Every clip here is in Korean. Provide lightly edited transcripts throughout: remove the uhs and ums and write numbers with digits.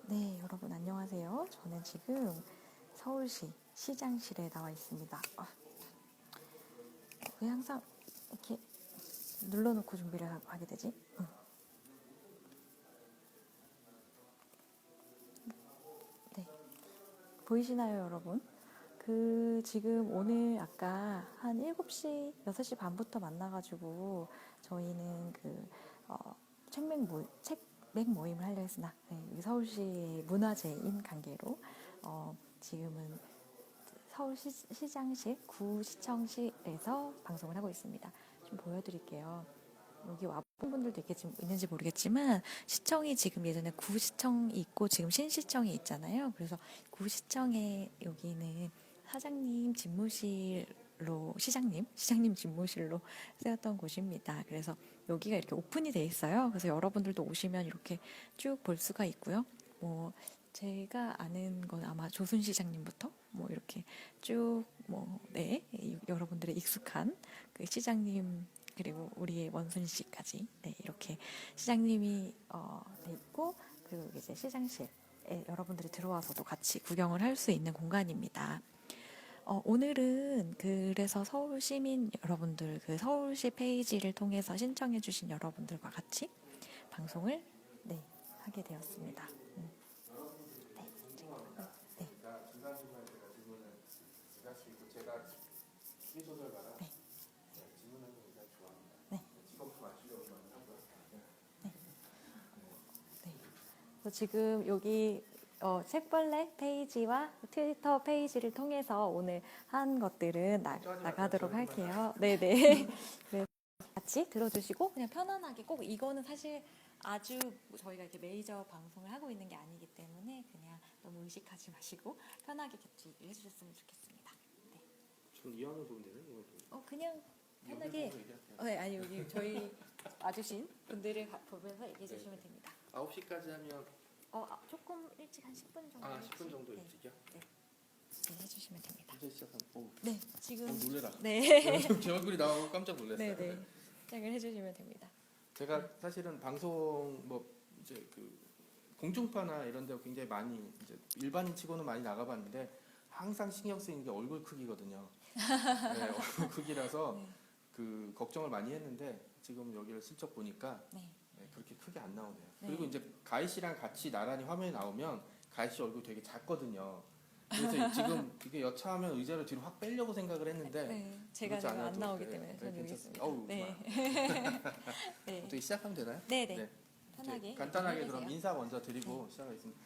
네, 여러분 안녕하세요. 저는 지금 서울시 시장실에 나와 있습니다. 왜 항상 이렇게 눌러놓고 준비를 하게 되지? 네, 보이시나요, 여러분? 지금 오늘 아까 한 7시, 6시 반부터 만나가지고 저희는 책맥 모임을 하려 했으나 서울시의 문화재인 관계로 지금은 서울시장실 구시청실에서 방송을 하고 있습니다. 좀 보여드릴게요. 여기 와본 분들도 있는지 모르겠지만 시청이 지금 예전에 구시청이 있고 지금 신시청이 있잖아요. 그래서 구시청에 여기는 사장님 집무실로 시장님 집무실로 쓰였던 곳입니다. 그래서 여기가 이렇게 오픈이 돼 있어요. 그래서 여러분들도 오시면 이렇게 쭉 볼 수가 있고요. 뭐 제가 아는 건 아마 조순 시장님부터 뭐 이렇게 여러분들의 익숙한 그 시장님 그리고 우리의 원순 씨까지 이렇게 시장님이 돼 있고 그리고 이제 시장실에 여러분들이 들어와서도 같이 구경을 할 수 있는 공간입니다. 오늘은 그래서 서울 시민 여러분들 그 서울시 페이지를 통해서 신청해주신 여러분들과 같이 방송을 하게 되었습니다. 네, 네, 중간중간 제가 질문을 드릴 수 있고 제가 추리소설가라 네, 질문하는 거 굉장히 좋아합니다. 네, 직업도 맞추려고 많이 하고요. 네. 그래서 지금 여기 책벌레 페이지와 트위터 페이지를 통해서 오늘 한 것들은 나가도록 할게요. 네네. 그래서 같이 들어주시고 그냥 편안하게 꼭 이거는 사실 아주 저희가 이렇게 메이저 방송을 하고 있는 게 아니기 때문에 그냥 너무 의식하지 마시고 편하게 같이 해주셨으면 좋겠습니다. 네. 전 이완을 보면 되나? 이걸 보면. 그냥 편하게 아니 여기 저희 와주신 분들을 보면서 얘기해 주시면 됩니다. 9시까지 하면 조금 일찍 한 10분 정도. 10분 정도 일찍이요? 네. 네, 해주시면 됩니다. 이제 시작하면 네, 지금 놀래라. 네, 제 얼굴이 나오고 깜짝 놀랐어요. 네. 시작을 해주시면 됩니다. 제가 사실은 방송 뭐 이제 그 공중파나 이런 데 굉장히 많이 이제 일반인치고는 많이 나가봤는데 항상 신경 쓰이는 게 얼굴 크기거든요. 네, 얼굴 크기라서 네. 그 걱정을 많이 했는데 지금 여기를 슬쩍 보니까 네. 그렇게 크게 안 나오네요. 네. 그리고 이제 가희 씨랑 같이 나란히 화면에 나오면 가희 씨 얼굴 되게 작거든요. 그래서 지금 이게 여차하면 의자를 뒤로 확 빼려고 생각을 했는데 제가 그렇지 안 않아도, 나오기 때문에 저는 여기 있습니다. 어우, 네. 네. 어떻게 시작하면 되나요? 네. 편하게 간단하게 그럼 해주세요. 인사 먼저 드리고 시작하겠습니다.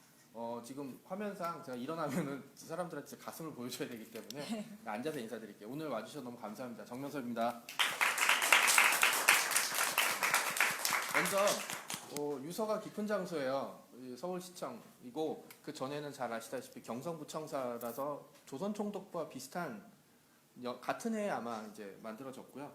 지금 화면상 제가 일어나면은 사람들한테 가슴을 보여줘야 되기 때문에 앉아서 인사드릴게요. 오늘 와주셔서 너무 감사합니다. 정명섭입니다. 먼저 유서가 깊은 장소예요. 서울시청이고 그 전에는 잘 아시다시피 경성부청사라서 조선총독부와 비슷한 같은 해에 아마 이제 만들어졌고요.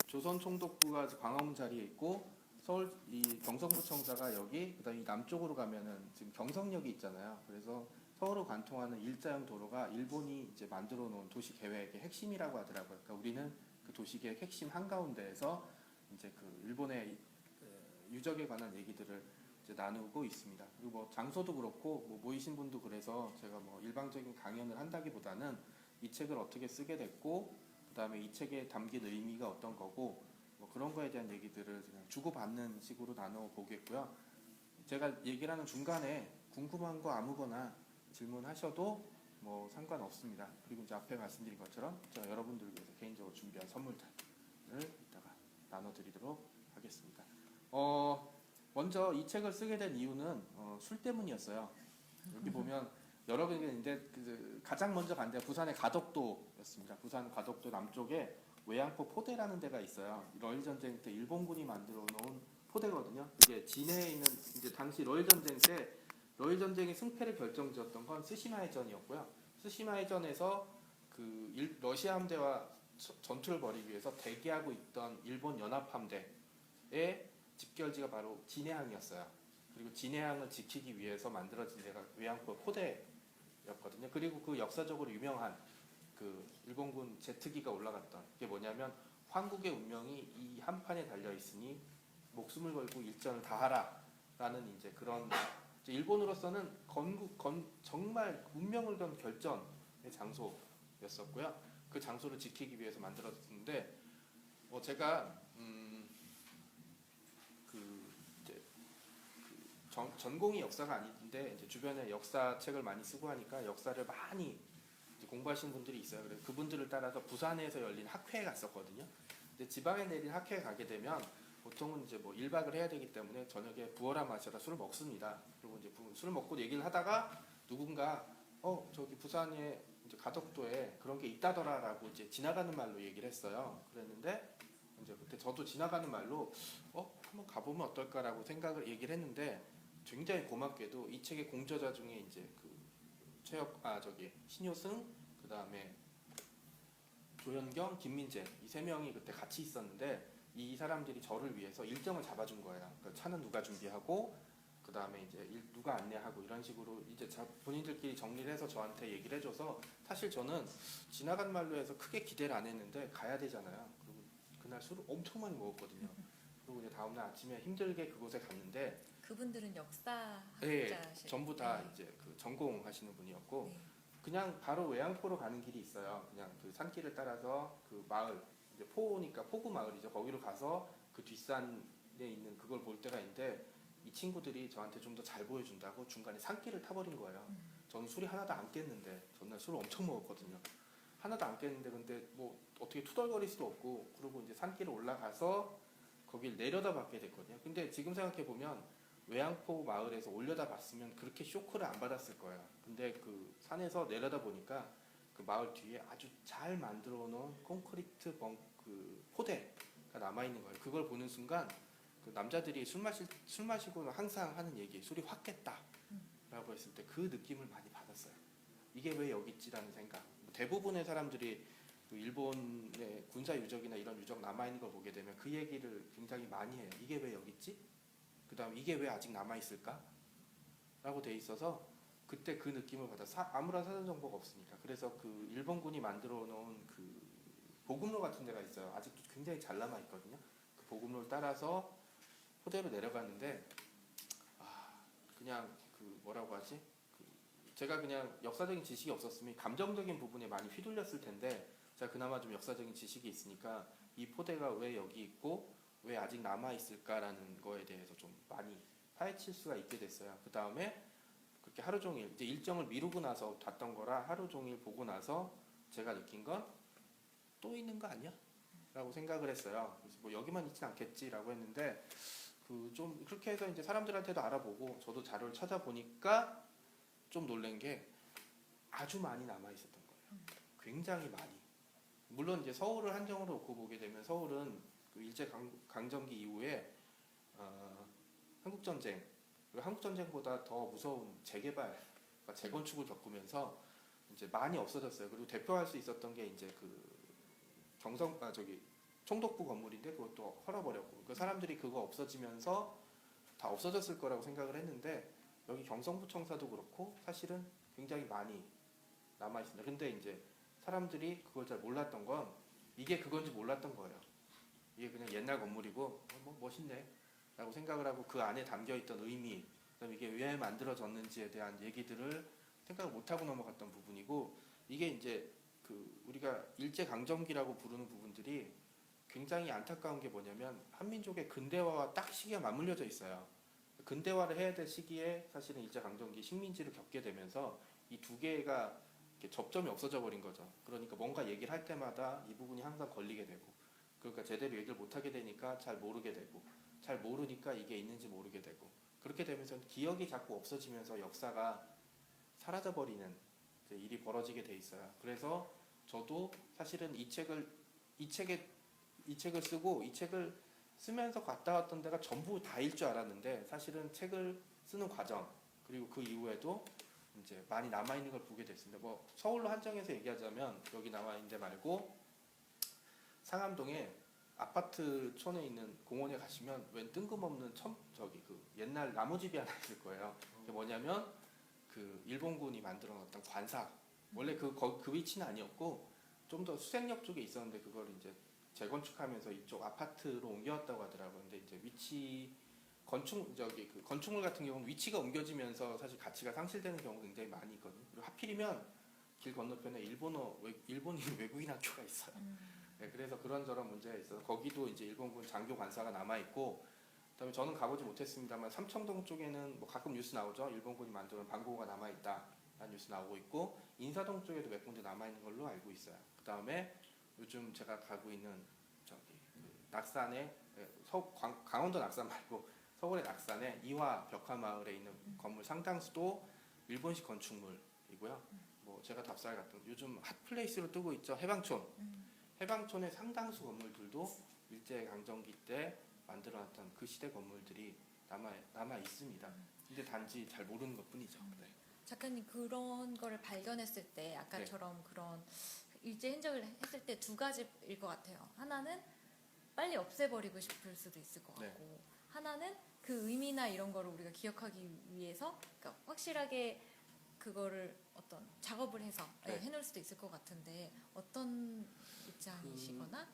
조선총독부가 광화문 자리에 있고 서울 이 경성부청사가 여기 그다음에 이 남쪽으로 가면은 지금 경성역이 있잖아요. 그래서 서울을 관통하는 일자형 도로가 일본이 이제 만들어 놓은 도시 계획의 핵심이라고 하더라고요. 그러니까 우리는 그 도시 계획 핵심 한가운데에서 이제 그 일본의 유적에 관한 얘기들을 이제 나누고 있습니다. 그리고 뭐 장소도 그렇고 뭐 모이신 분도 그래서 제가 뭐 일방적인 강연을 한다기보다는 이 책을 어떻게 쓰게 됐고 그다음에 이 책에 담긴 의미가 어떤 거고 뭐 그런 거에 대한 얘기들을 그냥 주고받는 식으로 나눠 보겠고요. 제가 얘기를 하는 중간에 궁금한 거 아무거나 질문하셔도 뭐 상관없습니다. 그리고 이제 앞에 말씀드린 것처럼 제가 여러분들 위해서 개인적으로 준비한 선물들을 이따가 나눠드리도록 하겠습니다. 먼저 이 책을 쓰게 된 이유는 술 때문이었어요. 여기 보면 여러 개가 있는데 가장 먼저 간 데가 부산의 가덕도였습니다. 부산 가덕도 남쪽에 외양포 포대라는 데가 있어요. 러일 전쟁 때 일본군이 만들어 놓은 포대거든요. 이게 진해에 있는 이제 당시 러일 전쟁 때 러일 전쟁의 승패를 결정지었던 건 스시마해전이었고요. 스시마해전에서 러시아 함대와 전투를 벌이기 위해서 대기하고 있던 일본 연합 함대의 집결지가 바로 진해항이었어요. 그리고 진해항을 지키기 위해서 만들어진 데가 외양포 포대였거든요. 그리고 그 역사적으로 유명한 그 일본군 제트기가 올라갔던 게 뭐냐면 황국의 운명이 이 한판에 달려 있으니 목숨을 걸고 일전을 다하라라는 이제 그런 이제 일본으로서는 정말 운명을 건 결전의 장소였었고요. 그 장소를 지키기 위해서 만들어졌는데 제가 이제 전공이 역사가 아닌데 이제 주변에 역사책을 많이 쓰고 하니까 역사를 많이 이제 공부하시는 분들이 있어요. 그래서 그분들을 따라서 부산에서 열린 학회에 갔었거든요. 근데 지방에 내린 학회에 가게 되면 보통은 이제 뭐 1박을 해야 되기 때문에 저녁에 부어라 마셔라 술을 먹습니다. 그리고 이제 술을 먹고 얘기를 하다가 누군가 저기 부산에 이제 가덕도에 그런 게 있다더라라고 이제 지나가는 말로 얘기를 했어요. 그랬는데 이제 그때 저도 지나가는 말로 한번 가보면 어떨까라고 생각을 얘기를 했는데 굉장히 고맙게도 이 책의 공저자 중에 이제 그 신효승 그다음에 조현경, 김민재 이 세 명이 그때 같이 있었는데 이 사람들이 저를 위해서 일정을 잡아준 거예요. 그러니까 차는 누가 준비하고 그 다음에 이제 누가 안내하고 이런 식으로 이제 본인들끼리 정리를 해서 저한테 얘기를 해줘서 사실 저는 지나간 말로 해서 크게 기대를 안 했는데 가야 되잖아요. 그리고 그날 술을 엄청 많이 먹었거든요. 그리고 이제 다음날 아침에 힘들게 그곳에 갔는데 그분들은 역사학자시. 네, 전부 다 네. 이제 그 전공하시는 분이었고 네. 그냥 바로 외양포로 가는 길이 있어요. 그냥 그 산길을 따라서 그 마을 이제 포니까 포구 마을이죠. 거기로 가서 그 뒷산에 있는 그걸 볼 때가 있는데 이 친구들이 저한테 좀 더 잘 보여준다고 중간에 산길을 타버린 거예요. 저는 술이 하나도 안 깼는데 전날 술을 엄청 먹었거든요. 하나도 안 깼는데 근데 뭐 어떻게 투덜거릴 수도 없고 그리고 이제 산길을 올라가서 거길 내려다봤게 됐거든요. 근데 지금 생각해 보면 외양포 마을에서 올려다 봤으면 그렇게 쇼크를 안 받았을 거예요. 근데 그 산에서 내려다 보니까 그 마을 뒤에 아주 잘 만들어 놓은 콘크리트 그 포대가 남아 있는 거예요. 그걸 보는 순간 그 남자들이 술 마시고 항상 하는 얘기, 술이 확 깼다라고 했을 때 그 느낌을 많이 받았어요. 이게 왜 여기 있지라는 생각. 대부분의 사람들이 그 일본의 군사 유적이나 이런 유적 남아 있는 걸 보게 되면 그 얘기를 굉장히 많이 해요. 이게 왜 여기 있지? 그다음 이게 왜 아직 남아 있을까? 라고 돼 있어서 그때 그 느낌을 받아 아무런 사전 정보가 없으니까. 그래서 그 일본군이 만들어 놓은 그 보급로 같은 데가 있어요. 아직도 굉장히 잘 남아 있거든요. 그 보급로를 따라서 포대로 내려갔는데 그냥 그 뭐라고 하지? 제가 그냥 역사적인 지식이 없었으면 감정적인 부분에 많이 휘둘렸을 텐데 제가 그나마 좀 역사적인 지식이 있으니까 이 포대가 왜 여기 있고 왜 아직 남아 있을까라는 거에 대해서 좀 많이 파헤칠 수가 있게 됐어요. 그 다음에 그렇게 하루 종일 이제 일정을 미루고 나서 봤던 거라 하루 종일 보고 나서 제가 느낀 건 또 있는 거 아니야? 라고 생각을 했어요. 그래서 뭐 여기만 있진 않겠지라고 했는데 그 좀 그렇게 해서 이제 사람들한테도 알아보고 저도 자료를 찾아보니까 좀 놀란 게 아주 많이 남아 있었던 거예요. 굉장히 많이. 물론 이제 서울을 한정으로 놓고 보게 되면 서울은 그 일제 강점기 이후에 한국전쟁 그리고 한국전쟁보다 더 무서운 재개발, 재건축을 겪으면서 이제 많이 없어졌어요. 그리고 대표할 수 있었던 게 이제 그 총독부 건물인데 그것도 헐어버렸고 그 사람들이 그거 없어지면서 다 없어졌을 거라고 생각을 했는데 여기 경성부청사도 그렇고 사실은 굉장히 많이 남아 있습니다. 근데 이제 사람들이 그걸 잘 몰랐던 건 이게 그건지 몰랐던 거예요. 이게 그냥 옛날 건물이고 뭐 멋있네 라고 생각을 하고 그 안에 담겨있던 의미 그다음에 이게 왜 만들어졌는지에 대한 얘기들을 생각을 못하고 넘어갔던 부분이고 이게 이제 그 우리가 일제강점기라고 부르는 부분들이 굉장히 안타까운 게 뭐냐면 한민족의 근대화와 딱 시기가 맞물려져 있어요. 근대화를 해야 될 시기에 사실은 일제강점기 식민지를 겪게 되면서 이 두 개가 접점이 없어져 버린 거죠. 그러니까 뭔가 얘기를 할 때마다 이 부분이 항상 걸리게 되고 그러니까 제대로 얘기를 못하게 되니까 잘 모르게 되고 잘 모르니까 이게 있는지 모르게 되고 그렇게 되면서 기억이 자꾸 없어지면서 역사가 사라져버리는 일이 벌어지게 돼 있어요. 그래서 저도 사실은 이 책을 쓰고 이 책을 쓰면서 갔다 왔던 데가 전부 다일 줄 알았는데 사실은 책을 쓰는 과정 그리고 그 이후에도 이제 많이 남아 있는 걸 보게 됐습니다. 뭐 서울로 한정해서 얘기하자면 여기 남아 있는 데 말고 상암동에 아파트촌에 있는 공원에 가시면 웬 뜬금없는 그 옛날 나무집이 하나 있을 거예요. 그게 뭐냐면 그 일본군이 만들어 놨던 관사 원래 그 위치는 아니었고 좀 더 수색역 쪽에 있었는데 그걸 이제 재건축하면서 이쪽 아파트로 옮겨왔다고 하더라고요. 근데 이제 위치 건축물 같은 경우는 위치가 옮겨지면서 사실 가치가 상실되는 경우가 굉장히 많이 있거든요. 그리고 하필이면 길 건너편에 일본인 외국인 학교가 있어요. 네, 그래서 그런저런 문제가 있어서 거기도 이제 일본군 장교 관사가 남아 있고, 그다음에 저는 가보지 못했습니다만 삼청동 쪽에는 뭐 가끔 뉴스 나오죠. 일본군이 만드는 방공호가 남아 있다라는 뉴스 나오고 있고, 인사동 쪽에도 몇 군데 남아 있는 걸로 알고 있어요. 그다음에 요즘 제가 가고 있는 그 낙산에 강원도 낙산 말고 서울의 낙산에 이화 벽화마을에 있는 건물 상당수도 일본식 건축물이고요. 뭐 제가 답사를 갔던 요즘 핫플레이스로 뜨고 있죠. 해방촌. 해방촌의 상당수 건물들도 일제 강점기 때 만들어놨던 그 시대 건물들이 남아 있습니다. 근데 단지 잘 모르는 것뿐이죠. 네. 작가님 그런 거를 발견했을 때 아까처럼 그런 일제 흔적을 했을 때 두 가지일 것 같아요. 하나는 빨리 없애버리고 싶을 수도 있을 것 같고, 하나는 그 의미나 이런 거를 우리가 기억하기 위해서 그러니까 확실하게 그거를 어떤 작업을 해서 해놓을 수도 있을 것 같은데 어떤 입장이시거나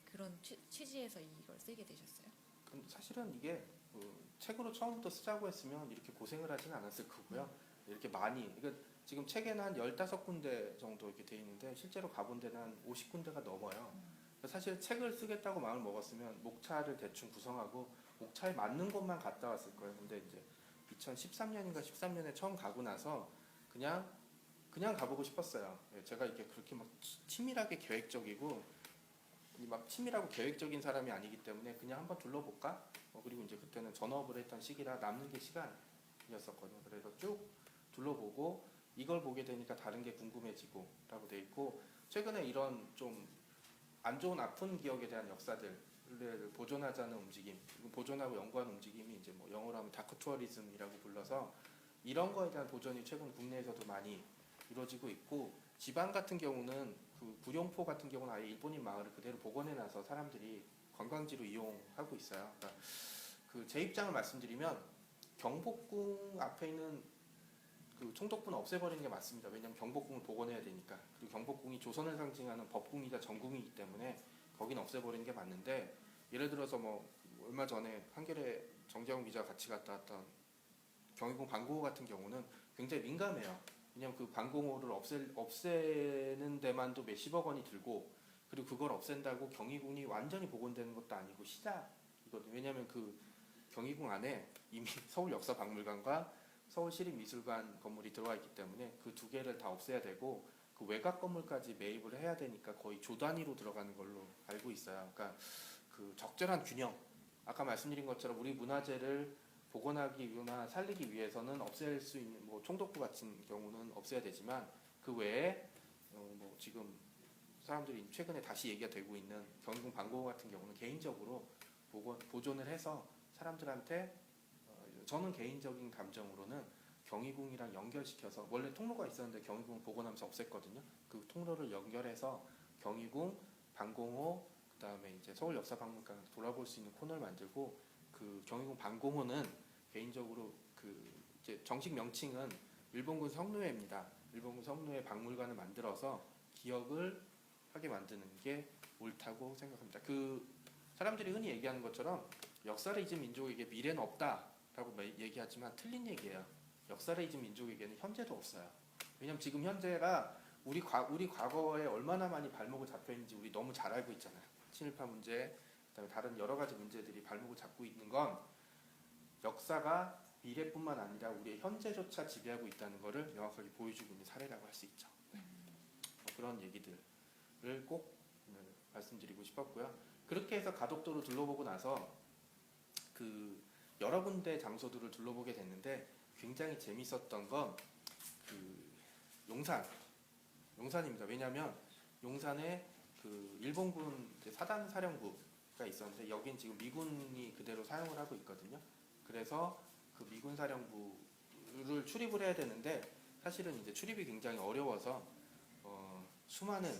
그런 취지에서 이걸 쓰게 되셨어요? 사실은 이게 책으로 처음부터 쓰자고 했으면 이렇게 고생을 하지는 않았을 거고요. 이렇게 많이, 그러니까 지금 책에는 한 15군데 정도 이렇게 돼 있는데 실제로 가본 데는 한 50군데가 넘어요. 사실 책을 쓰겠다고 마음을 먹었으면 목차를 대충 구성하고 목차에 맞는 곳만 갔다 왔을 거예요. 근데 이제 2013년인가 13년에 처음 가고 나서 그냥 가보고 싶었어요. 제가 이렇게 그렇게 막 치밀하게 계획적이고 막 치밀하고 계획적인 사람이 아니기 때문에 그냥 한번 둘러볼까? 그리고 이제 그때는 전업을 했던 시기라 남는 게 시간이었었거든요. 그래서 쭉 둘러보고 이걸 보게 되니까 다른 게 궁금해지고 라고 돼 있고, 최근에 이런 좀 안 좋은 아픈 기억에 대한 역사들을 보존하자는 움직임, 보존하고 연구하는 움직임이 이제 뭐 영어로 하면 다크 투어리즘이라고 불러서 이런 거에 대한 보존이 최근 국내에서도 많이 이루어지고 있고, 지방 같은 경우는 그 구룡포 같은 경우는 아예 일본인 마을을 그대로 복원해놔서 사람들이 관광지로 이용하고 있어요. 그러니까 제 입장을 말씀드리면 경복궁 앞에 있는 그 총독부는 없애버리는 게 맞습니다. 왜냐하면 경복궁을 복원해야 되니까. 그리고 경복궁이 조선을 상징하는 법궁이자 정궁이기 때문에 거기는 없애버리는 게 맞는데, 예를 들어서 뭐 얼마 전에 한겨레 정재훈 기자 같이 갔다 왔던 경희궁 방공호 같은 경우는 굉장히 민감해요. 왜냐하면 그 방공호를 없애는 데만도 몇십억 원이 들고, 그리고 그걸 없앤다고 경희궁이 완전히 복원되는 것도 아니고 시작이거든요. 왜냐하면 그 경희궁 안에 이미 서울역사박물관과 서울시립미술관 건물이 들어와 있기 때문에 그 두 개를 다 없애야 되고, 그 외곽 건물까지 매입을 해야 되니까 거의 조 단위로 들어가는 걸로 알고 있어요. 그러니까 그 적절한 균형, 아까 말씀드린 것처럼 우리 문화재를 복원하기나 살리기 위해서는 없앨 수 있는 뭐 총독부 같은 경우는 없애야 되지만, 그 외에 뭐 지금 사람들이 최근에 다시 얘기가 되고 있는 경희궁 방공호 같은 경우는 개인적으로 보존을 해서 사람들한테, 저는 개인적인 감정으로는 경희궁이랑 연결시켜서, 원래 통로가 있었는데 경희궁 복원하면서 없앴거든요. 그 통로를 연결해서 경희궁, 방공호, 그다음에 이제 서울역사박물관 돌아볼 수 있는 코너를 만들고, 그 경희궁 방공호는 개인적으로 그 이제 정식 명칭은 일본군 성노예입니다. 일본군 성노예 박물관을 만들어서 기억을 하게 만드는 게 옳다고 생각합니다. 그 사람들이 흔히 얘기하는 것처럼 역사를 잊은 민족에게 미래는 없다라고 얘기하지만 틀린 얘기예요. 역사를 잊은 민족에게는 현재도 없어요. 왜냐하면 지금 현재가 우리 과거에 얼마나 많이 발목을 잡혀 있는지 우리 너무 잘 알고 있잖아요. 친일파 문제, 그다음에 다른 여러 가지 문제들이 발목을 잡고 있는 건 역사가 미래뿐만 아니라 우리의 현재조차 지배하고 있다는 것을 명확하게 보여주고 있는 사례라고 할 수 있죠. 그런 얘기들을 꼭 말씀드리고 싶었고요. 그렇게 해서 가덕도를 둘러보고 나서 그 여러 군데 장소들을 둘러보게 됐는데, 굉장히 재밌었던 건 그 용산입니다. 왜냐하면 용산에 그 일본군 사단 사령부가 있었는데, 여긴 지금 미군이 그대로 사용을 하고 있거든요. 그래서 그 미군 사령부를 출입을 해야 되는데, 사실은 이제 출입이 굉장히 어려워서 수많은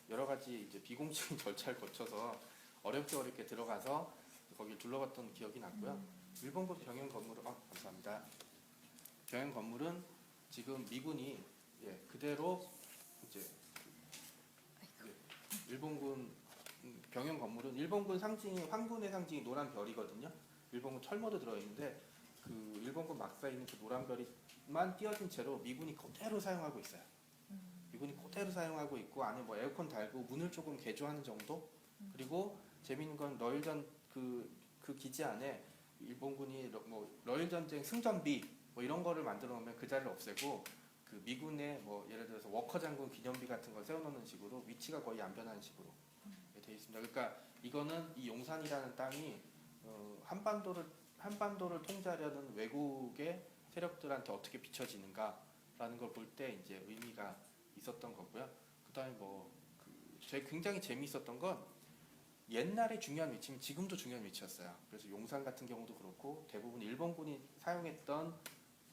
여러 가지 이제 비공식인 절차를 거쳐서 어렵게 들어가서 거기를 둘러봤던 기억이 났고요. 일본군 병영 건물은 감사합니다. 병영 건물은 지금 미군이 그대로 이제 일본군 병영 건물은 일본군 상징이, 황군의 상징이 노란 별이거든요. 일본군 철모도 들어있는데 그 일본군 막사에 있는 그 노란 별이만 띄어진 채로 미군이 그대로 사용하고 있어요. 미군이 그대로 사용하고 있고 안에 뭐 에어컨 달고 문을 조금 개조하는 정도. 그리고 재밌는 건 러일전 그 기지 안에 일본군이 뭐 러일 전쟁 승전비 뭐 이런 거를 만들어 놓으면 그 자리를 없애고 그 미군의 뭐 예를 들어서 워커 장군 기념비 같은 걸 세워놓는 식으로 위치가 거의 안 변하는 식으로 되어 있습니다. 그러니까 이거는 이 용산이라는 땅이 한반도를 통제하려는 외국의 세력들한테 어떻게 비춰지는가라는 걸 볼 때 이제 의미가 있었던 거고요. 그다음에 굉장히 재미있었던 건 옛날에 중요한 위치면 지금도 중요한 위치였어요. 그래서 용산 같은 경우도 그렇고 대부분 일본군이 사용했던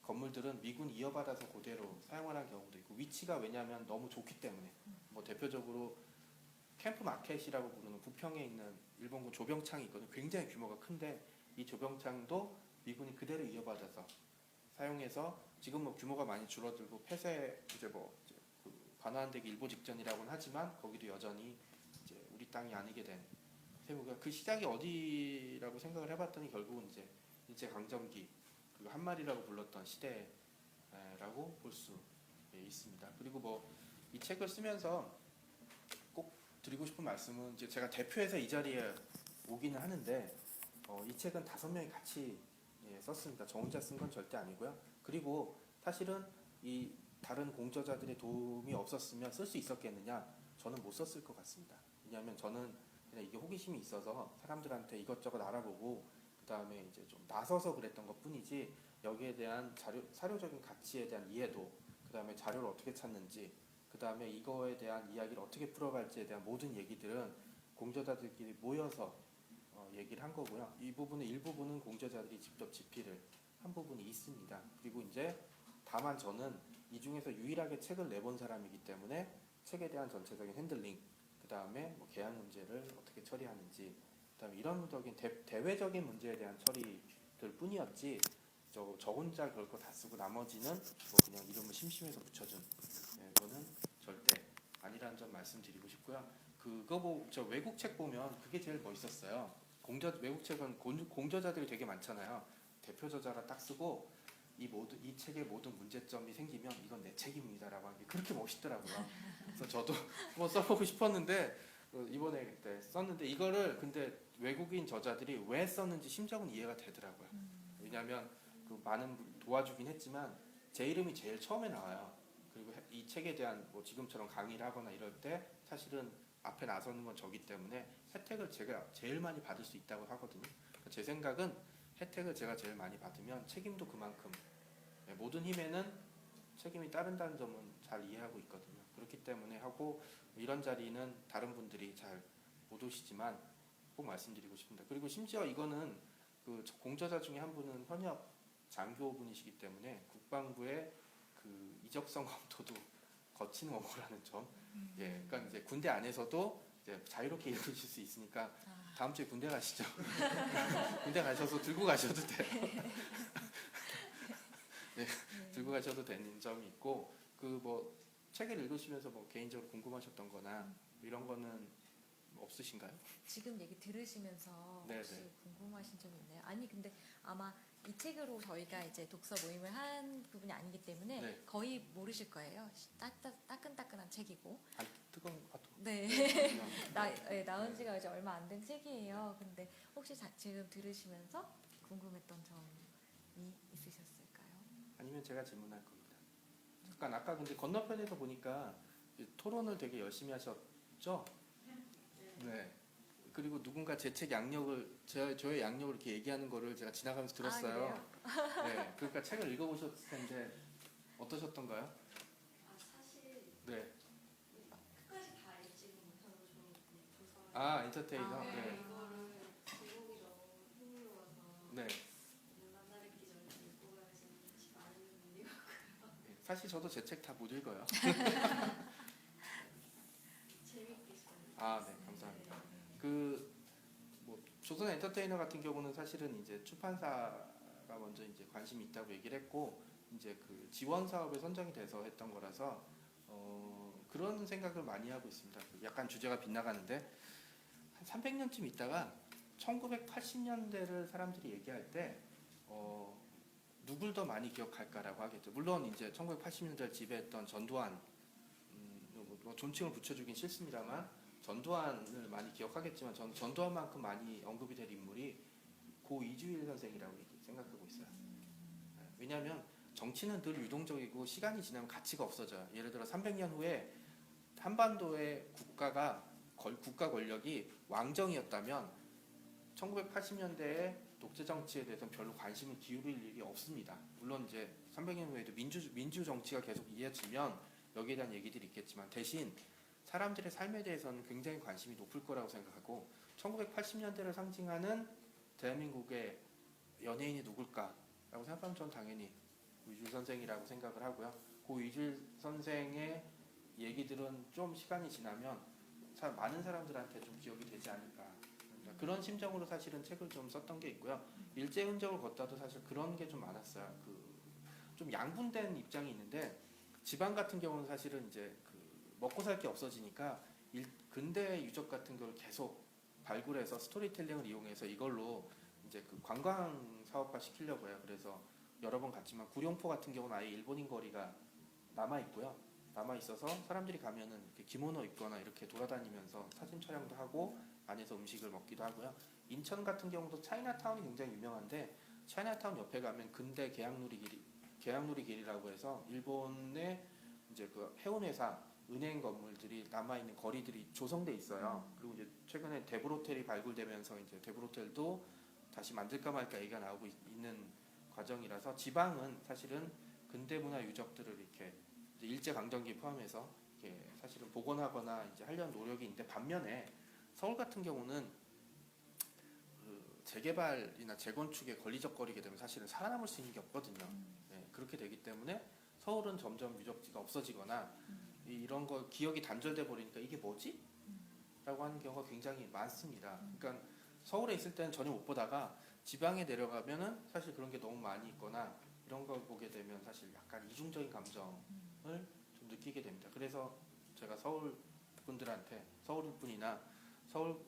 건물들은 미군이 이어받아서 그대로 사용하는 경우도 있고 위치가 왜냐하면 너무 좋기 때문에 뭐 대표적으로 캠프 마켓이라고 부르는 부평에 있는 일본군 조병창이 있거든요. 굉장히 규모가 큰데 이 조병창도 미군이 그대로 이어받아서 사용해서 지금 뭐 규모가 많이 줄어들고 폐쇄 그 반환되기 일보 직전이라고는 하지만 거기도 여전히 이제 우리 땅이 아니게 된 세무가 그 시작이 어디라고 생각을 해봤더니 결국은 이제 일제 강점기 그 한마리라고 불렀던 시대라고 볼 수 있습니다. 그리고 뭐 이 책을 쓰면서 꼭 드리고 싶은 말씀은 이제 제가 대표해서 이 자리에 오기는 하는데 이 책은 5명이 같이 썼습니다. 저 혼자 쓴 건 절대 아니고요. 그리고 사실은 이 다른 공저자들의 도움이 없었으면 쓸 수 있었겠느냐? 저는 못 썼을 것 같습니다. 왜냐하면 저는 그냥 이게 호기심이 있어서 사람들한테 이것저것 알아보고 그 다음에 이제 좀 나서서 그랬던 것뿐이지 여기에 대한 사료적인 가치에 대한 이해도 그 다음에 자료를 어떻게 찾는지 그 다음에 이거에 대한 이야기를 어떻게 풀어갈지에 대한 모든 얘기들은 공저자들끼리 모여서 얘기를 한 거고요. 이 부분의 일부분은 공저자들이 직접 집필을 한 부분이 있습니다. 그리고 이제 다만 저는 이 중에서 유일하게 책을 내본 사람이기 때문에 책에 대한 전체적인 핸들링 그 다음에 뭐 계약 문제를 어떻게 처리하는지 그 다음에 이런 대외적인 문제에 대한 처리들 뿐이었지 저 혼자 그럴 거 다 쓰고 나머지는 뭐 그냥 이름을 심심해서 붙여준 거는 절대 아니라는 점 말씀드리고 싶고요. 저 외국 책 보면 그게 제일 멋있었어요. 외국 책은 공저자들이 되게 많잖아요. 대표 저자라 딱 쓰고 이 책의 모든 문제점이 생기면 이건 내 책임이다라고 하는 게 그렇게 멋있더라고요. 그래서 저도 한번 써보고 싶었는데 이번에 그때 썼는데 이거를 근데 외국인 저자들이 왜 썼는지 심정은 이해가 되더라고요. 왜냐하면 그 많은 도와주긴 했지만 제 이름이 제일 처음에 나와요. 그리고 이 책에 대한 뭐 지금처럼 강의를 하거나 이럴 때 사실은 앞에 나서는 건 저기 때문에 혜택을 제가 제일 많이 받을 수 있다고 하거든요. 제 생각은 혜택을 제가 제일 많이 받으면 책임도 그만큼 모든 힘에는 책임이 따른다는 점은 잘 이해하고 있거든요. 그렇기 때문에 하고 이런 자리는 다른 분들이 잘 못 오시지만 꼭 말씀드리고 싶습니다. 그리고 심지어 이거는 그 공저자 중에 한 분은 현역 장교분이시기 때문에 국방부의 그 이적성 검토도 거친 원고라는 점. 그러니까 이제 군대 안에서도 이제 자유롭게 읽으실 수 있으니까 다음 주에 군대 가시죠. 군대 가셔서 들고 가셔도 돼요. 네, 들고 가셔도 되는 점이 있고 그 뭐 책을 읽으시면서 뭐 개인적으로 궁금하셨던거나 이런 거는 없으신가요? 지금 얘기 들으시면서 네네. 혹시 궁금하신 점이 있나요? 아니 근데 아마 이 책으로 저희가 이제 독서 모임을 한 부분이 아니기 때문에 네. 거의 모르실 거예요. 따끈따끈한 책이고. 뜨거운 거 네. 나온 지가 이제 얼마 안 된 책이에요. 근데 혹시 지금 들으시면서 궁금했던 점이 있으셨을까요? 아니면 제가 질문할 겁니다. 잠깐 아까 근데 건너편에서 보니까 토론을 되게 열심히 하셨죠? 네. 그리고 누군가 제 책 양력을 저의 양력을 이렇게 얘기하는 거를 제가 지나가면서 들었어요. 네. 그러니까 책을 읽어보셨을 텐데 어떠셨던가요? 사실 네. 끝까지 다 읽지는 못하고 좀 도서 엔터테이너. 네. 이거를 제목이 너무 흥미로워서 네. 만나 뵙기 전에 읽고 가야지는 사실 많은 의미가 네. 사실 저도 제 책 다 못 읽어요. 재밌게 있어요. 네, 감사합니다. 뭐 조선 엔터테이너 같은 경우는 사실은 이제 출판사가 먼저 이제 관심이 있다고 얘기를 했고 이제 그 지원 사업에 선정이 돼서 했던 거라서 그런 생각을 많이 하고 있습니다. 약간 주제가 빗나가는데 한 300년쯤 있다가 1980년대를 사람들이 얘기할 때 누굴 더 많이 기억할까라고 하겠죠. 물론 이제 1980년대를 지배했던 전두환, 뭐 존칭을 붙여주긴 싫습니다만 전두환을 많이 기억하겠지만 전 전두환만큼 많이 언급이 될 인물이 고 이주일 선생이라고 생각하고 있어요. 왜냐하면 정치는 늘 유동적이고 시간이 지나면 가치가 없어져요. 예를 들어 300년 후에 한반도의 국가 권력이 왕정이었다면 1980년대에 독재 정치에 대해서는 별로 관심을 기울일 일이 없습니다. 물론 이제 300년 후에도 민주 정치가 계속 이어지면 여기에 대한 얘기들이 있겠지만 대신 사람들의 삶에 대해서는 굉장히 관심이 높을 거라고 생각하고 1980년대를 상징하는 대한민국의 연예인이 누굴까라고 생각하면 전 당연히 이주일 선생이라고 생각을 하고요. 그 이주일 선생의 얘기들은 좀 시간이 지나면 많은 사람들한테 좀 기억이 되지 않을까. 그런 심정으로 사실은 책을 좀 썼던 게 있고요. 일제 흔적을 걷다도 사실 그런 게 좀 많았어요. 좀 양분된 입장이 있는데 지방 같은 경우는 사실은 이제 먹고 살 게 없어지니까 근대 유적 같은 걸 계속 발굴해서 스토리텔링을 이용해서 이걸로 이제 관광 사업화 시키려고 해요. 그래서 여러 번 갔지만 구룡포 같은 경우는 아예 일본인 거리가 남아 있고요. 남아 있어서 사람들이 가면은 이렇게 기모노 입거나 이렇게 돌아다니면서 사진 촬영도 하고 안에서 음식을 먹기도 하고요. 인천 같은 경우도 차이나타운이 굉장히 유명한데 차이나타운 옆에 가면 근대 계양누리 길이라고 해서 일본의 이제 해운회사 은행 건물들이 남아 있는 거리들이 조성돼 있어요. 그리고 이제 최근에 데브로텔이 발굴되면서 이제 데브로텔도 다시 만들까 말까 얘기가 나오고 있는 과정이라서 지방은 사실은 근대문화 유적들을 이렇게 이제 일제강점기 포함해서 이렇게 사실은 복원하거나 이제 하려는 노력이 있는데 반면에 서울 같은 경우는 재개발이나 재건축에 걸리적거리게 되면 사실은 살아남을 수 있는 게 없거든요. 네, 그렇게 되기 때문에 서울은 점점 유적지가 없어지거나 이런 거 기억이 단절돼 버리니까 이게 뭐지? 라고 하는 경우가 굉장히 많습니다. 그러니까 서울에 있을 때는 전혀 못 보다가 지방에 내려가면은 사실 그런 게 너무 많이 있거나 이런 걸 보게 되면 사실 약간 이중적인 감정을 좀 느끼게 됩니다. 그래서 제가 서울 분이나 서울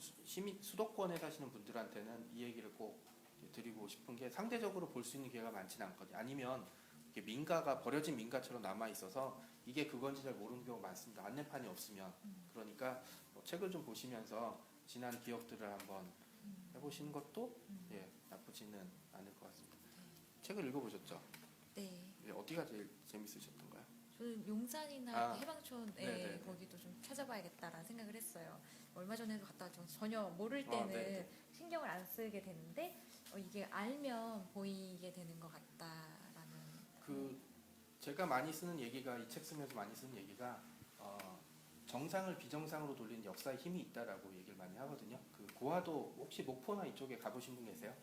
수도권에 사시는 분들한테는 이 얘기를 꼭 드리고 싶은 게 상대적으로 볼 수 있는 기회가 많지는 않거든요. 아니면 이렇게 버려진 민가처럼 남아 있어서 이게 그건지 잘 모르는 경우가 많습니다. 안내판이 없으면. 그러니까 책을 좀 보시면서 지난 기억들을 한번 해보시는 것도 나쁘지는 않을 것 같습니다. 책을 읽어보셨죠? 네. 어디가 제일 재밌으셨던가요? 저는 용산이나 아, 해방촌에 네네네. 거기도 좀 찾아봐야겠다라는 생각을 했어요. 얼마 전에도 갔다 왔지만 전혀 모를 때는 네네. 신경을 안 쓰게 되는데 이게 알면 보이게 되는 것 같다라는. 제가 많이 쓰는 얘기가 이 책 쓰면서 많이 쓰는 얘기가 정상을 비정상으로 돌리는 역사의 힘이 있다라고 얘기를 많이 하거든요. 고화도 혹시 목포나 이쪽에 가보신 분 계세요?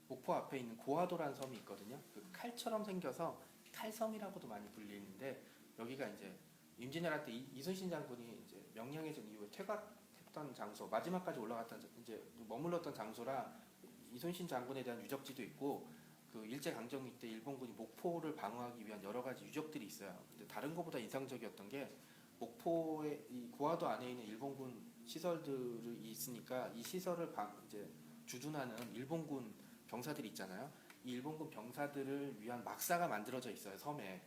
목포 앞에 있는 고화도라는 섬이 있거든요. 칼처럼 생겨서 칼섬이라고도 많이 불리는데 여기가 이제 임진왜란 때 이순신 장군이 이제 명량해진 이후에 퇴각했던 장소, 마지막까지 올라갔던 이제 머물렀던 장소라 이순신 장군에 대한 유적지도 있고 일제 강점기 때 일본군이 목포를 방어하기 위한 여러 가지 유적들이 있어요. 근데 다른 것보다 인상적이었던 게 목포의 이 고화도 안에 있는 일본군 시설들이 있으니까 이 시설을 이제 주둔하는 일본군 병사들이 있잖아요. 이 일본군 병사들을 위한 막사가 만들어져 있어요, 섬에.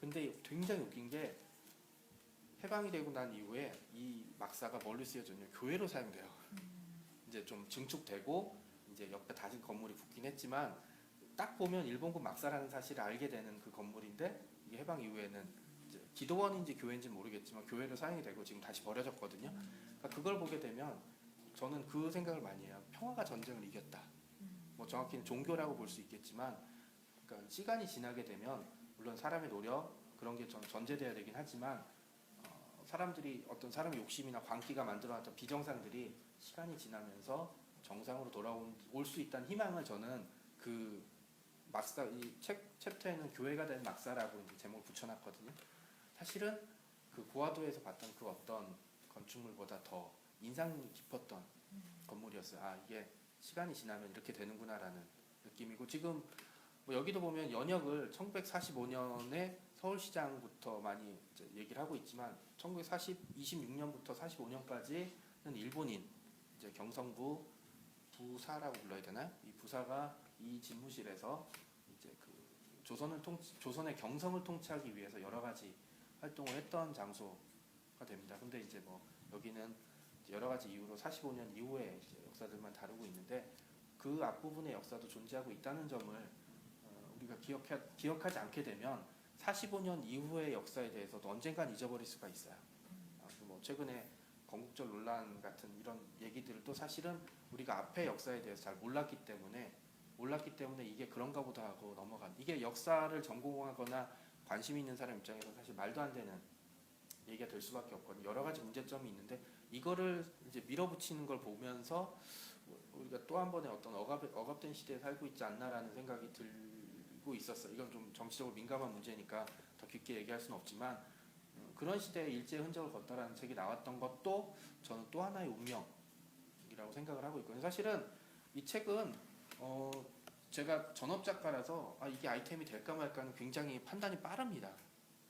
근데 굉장히 웃긴 게 해방이 되고 난 이후에 이 막사가 뭘로 쓰여졌냐면 교회로 사용돼요. 이제 좀 증축되고 이제 옆에 다시 건물이 붙긴 했지만 딱 보면 일본군 막사라는 사실을 알게 되는 그 건물인데 이게 해방 이후에는 이제 기도원인지 교회인지 모르겠지만 교회로 사용이 되고 지금 다시 버려졌거든요. 그러니까 그걸 보게 되면 저는 그 생각을 많이 해요. 평화가 전쟁을 이겼다. 뭐 정확히는 종교라고 볼 수 있겠지만, 그러니까 시간이 지나게 되면 물론 사람의 노력 그런 게 전제돼야 되긴 하지만 어떤 사람의 욕심이나 광기가 만들어놨던 비정상들이 시간이 지나면서 정상으로 돌아올 수 있다는 희망을 저는 이 챕터에는 교회가 된 막사라고 이제 제목을 붙여놨거든요. 사실은 고화도에서 봤던 그 어떤 건축물보다 더 인상 깊었던 건물이었어요. 이게 시간이 지나면 이렇게 되는구나라는 느낌이고 지금 뭐 여기도 보면 연역을 1945년에 서울시장부터 많이 이제 얘기를 하고 있지만 26년부터 45년까지는 일본인 이제 경성부 부사라고 불러야 되나요? 이 부사가 이 집무실에서 이제 그 조선의 경성을 통치하기 위해서 여러 가지 활동을 했던 장소가 됩니다. 근데 이제 뭐 여기는 이제 여러 가지 이유로 45년 이후의 이제 역사들만 다루고 있는데 그 앞부분의 역사도 존재하고 있다는 점을 우리가 기억하지 않게 되면 45년 이후의 역사에 대해서도 언젠간 잊어버릴 수가 있어요. 뭐 최근에 건국절 논란 같은 이런 얘기들도 사실은 우리가 앞의 역사에 대해서 잘 몰랐기 때문에 이게 그런가 보다 하고 넘어간, 이게 역사를 전공하거나 관심 있는 사람 입장에서 사실 말도 안 되는 얘기가 될 수밖에 없거든요. 여러 가지 문제점이 있는데 이거를 이제 밀어붙이는 걸 보면서 우리가 또 한 번의 어떤 억압된 시대에 살고 있지 않나라는 생각이 들고 있었어요. 이건 좀 정치적으로 민감한 문제니까 더 깊게 얘기할 수는 없지만 그런 시대에 일제의 흔적을 걷다라는 책이 나왔던 것도 저는 또 하나의 운명이라고 생각을 하고 있거든요. 사실은 이 책은 제가 전업 작가라서 이게 아이템이 될까 말까는 굉장히 판단이 빠릅니다.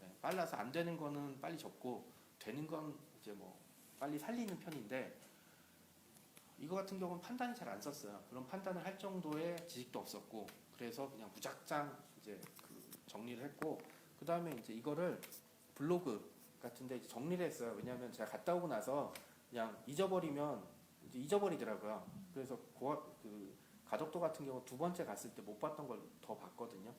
네, 빨라서 안 되는 거는 빨리 접고 되는 건 이제 뭐 빨리 살리는 편인데 이거 같은 경우는 판단이 잘 안 썼어요. 그런 판단을 할 정도의 지식도 없었고 그래서 그냥 무작정 이제 정리를 했고 그 다음에 이제 이거를 블로그 같은데 이제 정리를 했어요. 왜냐하면 제가 갔다 오고 나서 그냥 잊어버리면 이제 잊어버리더라고요. 그래서 그 가덕도 같은 경우 두 번째 갔을 때 못 봤던 걸 더 봤거든요.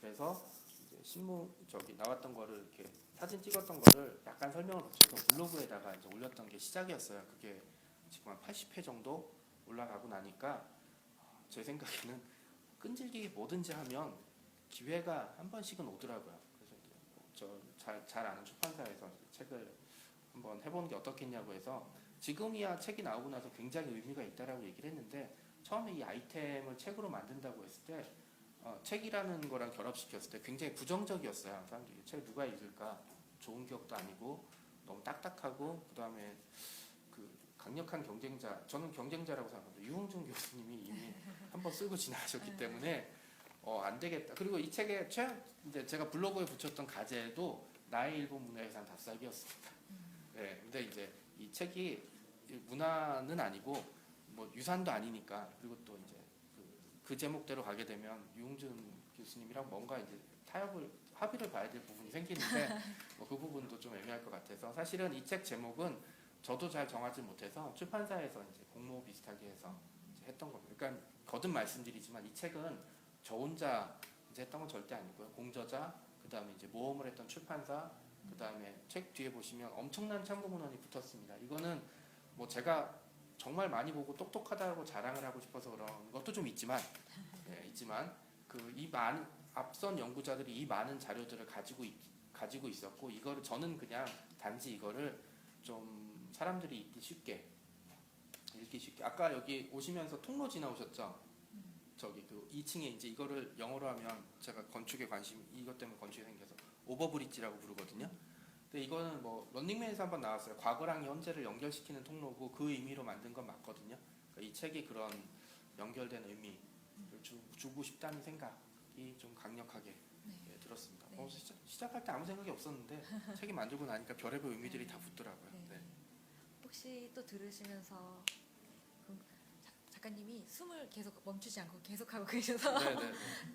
그래서 이제 나왔던 거를 이렇게 사진 찍었던 거를 약간 설명을 붙여서 블로그에다가 이제 올렸던 게 시작이었어요. 그게 지금 한 80회 정도 올라가고 나니까 제 생각에는 끈질기게 뭐든지 하면 기회가 한 번씩은 오더라고요. 그래서 저 잘 아는 출판사에서 책을 한번 해보는 게 어떻겠냐고 해서 지금이야 책이 나오고 나서 굉장히 의미가 있다라고 얘기를 했는데 처음에 이 아이템을 책으로 만든다고 했을 때 책이라는 거랑 결합시켰을 때 굉장히 부정적이었어요. 사람들이 책 누가 읽을까? 좋은 기억도 아니고 너무 딱딱하고 그 다음에 그 강력한 경쟁자, 저는 경쟁자라고 생각합니다. 유흥준 교수님이 이미 한번 쓰고 지나가셨기 때문에 안 되겠다. 그리고 이 책에 이제 제가 블로그에 붙였던 가제도 나의 일본 문화유산 답사기였습니다. 네, 근데 이제 이 책이 문화는 아니고 뭐 유산도 아니니까 그리고 또 이제 그 제목대로 가게 되면 유흥준 교수님이랑 뭔가 이제 합의를 봐야 될 부분이 생기는데 뭐 그 부분도 좀 애매할 것 같아서 사실은 이 책 제목은 저도 잘 정하지 못해서 출판사에서 이제 공모 비슷하게 해서 이제 했던 겁니다. 그러니까 거듭 말씀드리지만 이 책은 저 혼자 이제 했던 건 절대 아니고요. 공저자, 그 다음에 이제 모험을 했던 출판사, 그 다음에 책 뒤에 보시면 엄청난 참고 문헌이 붙었습니다. 이거는 뭐 제가 정말 많이 보고 똑똑하다고 자랑을 하고 싶어서 그런 것도 좀 있지만, 앞선 연구자들이 이 많은 자료들을 가지고 있었고 이거를 저는 그냥 단지 이거를 좀 사람들이 읽기 쉽게 아까 여기 오시면서 통로 지나오셨죠? 저기 그 2층에 이제 이거를 영어로 하면 제가 건축에 이것 때문에 건축에 생겨서 오버브릿지라고 부르거든요. 근데 이거는 뭐 런닝맨에서 한번 나왔어요. 과거랑 현재를 연결시키는 통로고 그 의미로 만든 건 맞거든요. 그러니까 이 책이 그런 연결된 의미를 주고 싶다는 생각이 좀 강력하게 들었습니다. 네. 시작할 때 아무 생각이 없었는데 책이 만들고 나니까 별의별 의미들이 다 붙더라고요. 네. 혹시 또 들으시면서 작가님이 숨을 계속 멈추지 않고 계속하고 계셔서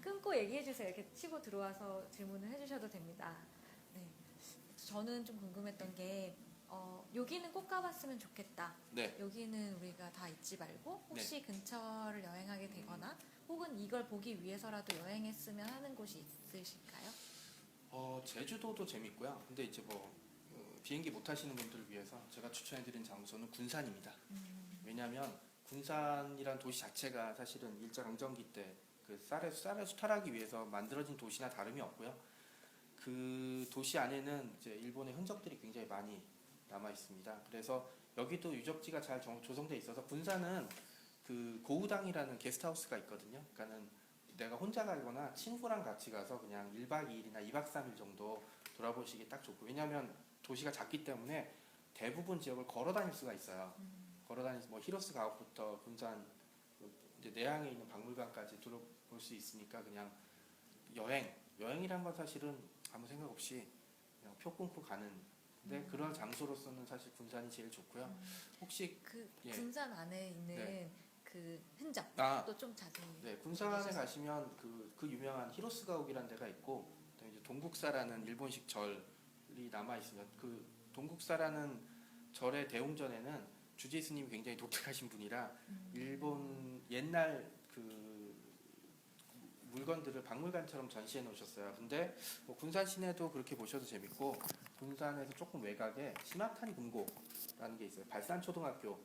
끊고 얘기해 주세요. 이렇게 치고 들어와서 질문을 해주셔도 됩니다. 네. 저는 좀 궁금했던 게 여기는 꼭 가봤으면 좋겠다. 네. 여기는 우리가 다 잊지 말고 혹시 근처를 여행하게 되거나 혹은 이걸 보기 위해서라도 여행했으면 하는 곳이 있으실까요? 제주도도 재밌고요. 근데 이제 뭐 비행기 못 타시는 분들을 위해서 제가 추천해드린 장소는 군산입니다. 왜냐하면 군산이란 도시 자체가 사실은 일제강점기 때 그 쌀의 수탈하기 위해서 만들어진 도시나 다름이 없고요. 그 도시 안에는 이제 일본의 흔적들이 굉장히 많이 남아 있습니다. 그래서 여기도 유적지가 잘 조성돼 있어서 군산은 그 고우당이라는 게스트하우스가 있거든요. 그러니까는 내가 혼자 가거나 친구랑 같이 가서 그냥 1박 2일이나 2박 3일 정도 돌아보시기 딱 좋고 왜냐하면 도시가 작기 때문에 대부분 지역을 걸어 다닐 수가 있어요. 걸어 다니면서 뭐 히로스 가옥부터 군산 이제 내항에 있는 박물관까지 둘러볼 수 있으니까 그냥 여행이란 건 사실은 아무 생각 없이 그냥 표 끊고 가는 근데 그런 장소로서는 사실 군산이 제일 좋고요. 혹시 군산 안에 있는 그 흔적 아, 또 좀 자세히. 네, 군산에 가시면 그 유명한 히로스가옥이라는 데가 있고, 그다음에 이제 동국사라는 일본식 절이 남아 있으면 그 동국사라는 절의 대웅전에는 주지 스님이 굉장히 독특하신 분이라 일본 옛날 그 물건들을 박물관처럼 전시해 놓으셨어요. 근데 뭐 군산 시내도 그렇게 보셔도 재밌고, 군산에서 조금 외곽에 시마타니 금고라는 게 있어요. 발산 초등학교가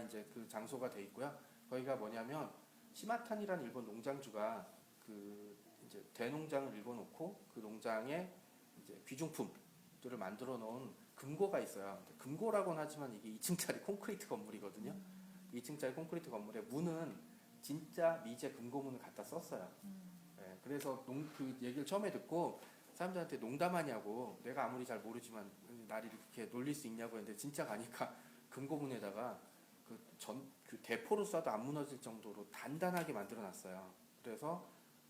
이제 그 장소가 돼 있고요. 거기가 뭐냐면 시마탄이라는 일본 농장주가 그 이제 대농장을 읽어놓고 그 농장에 이제 귀중품들을 만들어 놓은 금고가 있어요. 금고라고는 하지만 이게 2층짜리 콘크리트 건물이거든요. 2층짜리 콘크리트 건물에 문은 진짜 미제 금고문을 갖다 썼어요. 네, 그래서 그 얘기를 처음에 듣고 사람들한테 농담하냐고, 내가 아무리 잘 모르지만 나를 이렇게 놀릴 수 있냐고 했는데, 진짜 가니까 금고문에다가 그 대포로 쏴도 안 무너질 정도로 단단하게 만들어 놨어요. 그래서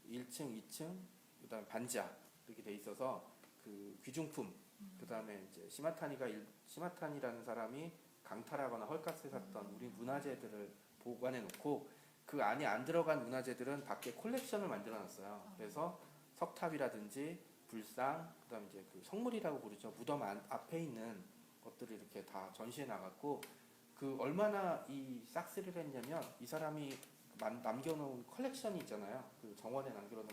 1층, 2층, 그다음에 반지하 이렇게 돼 있어서 그 귀중품, 그다음에 이제 시마탄이라는 사람이 강탈하거나 헐값에 샀던 우리 문화재들을 보관해 놓고, 그 안에 안 들어간 문화재들은 밖에 콜렉션을 만들어 놨어요. 그래서 석탑이라든지 불상, 그다음에 이제 그 성물이라고 부르죠. 무덤 앞에 있는 것들을 이렇게 다 전시해 나갔고, 그 얼마나 이 싹쓸이를 했냐면, 이 사람이 남겨놓은 컬렉션이 있잖아요. 그 정원에 남겨놓은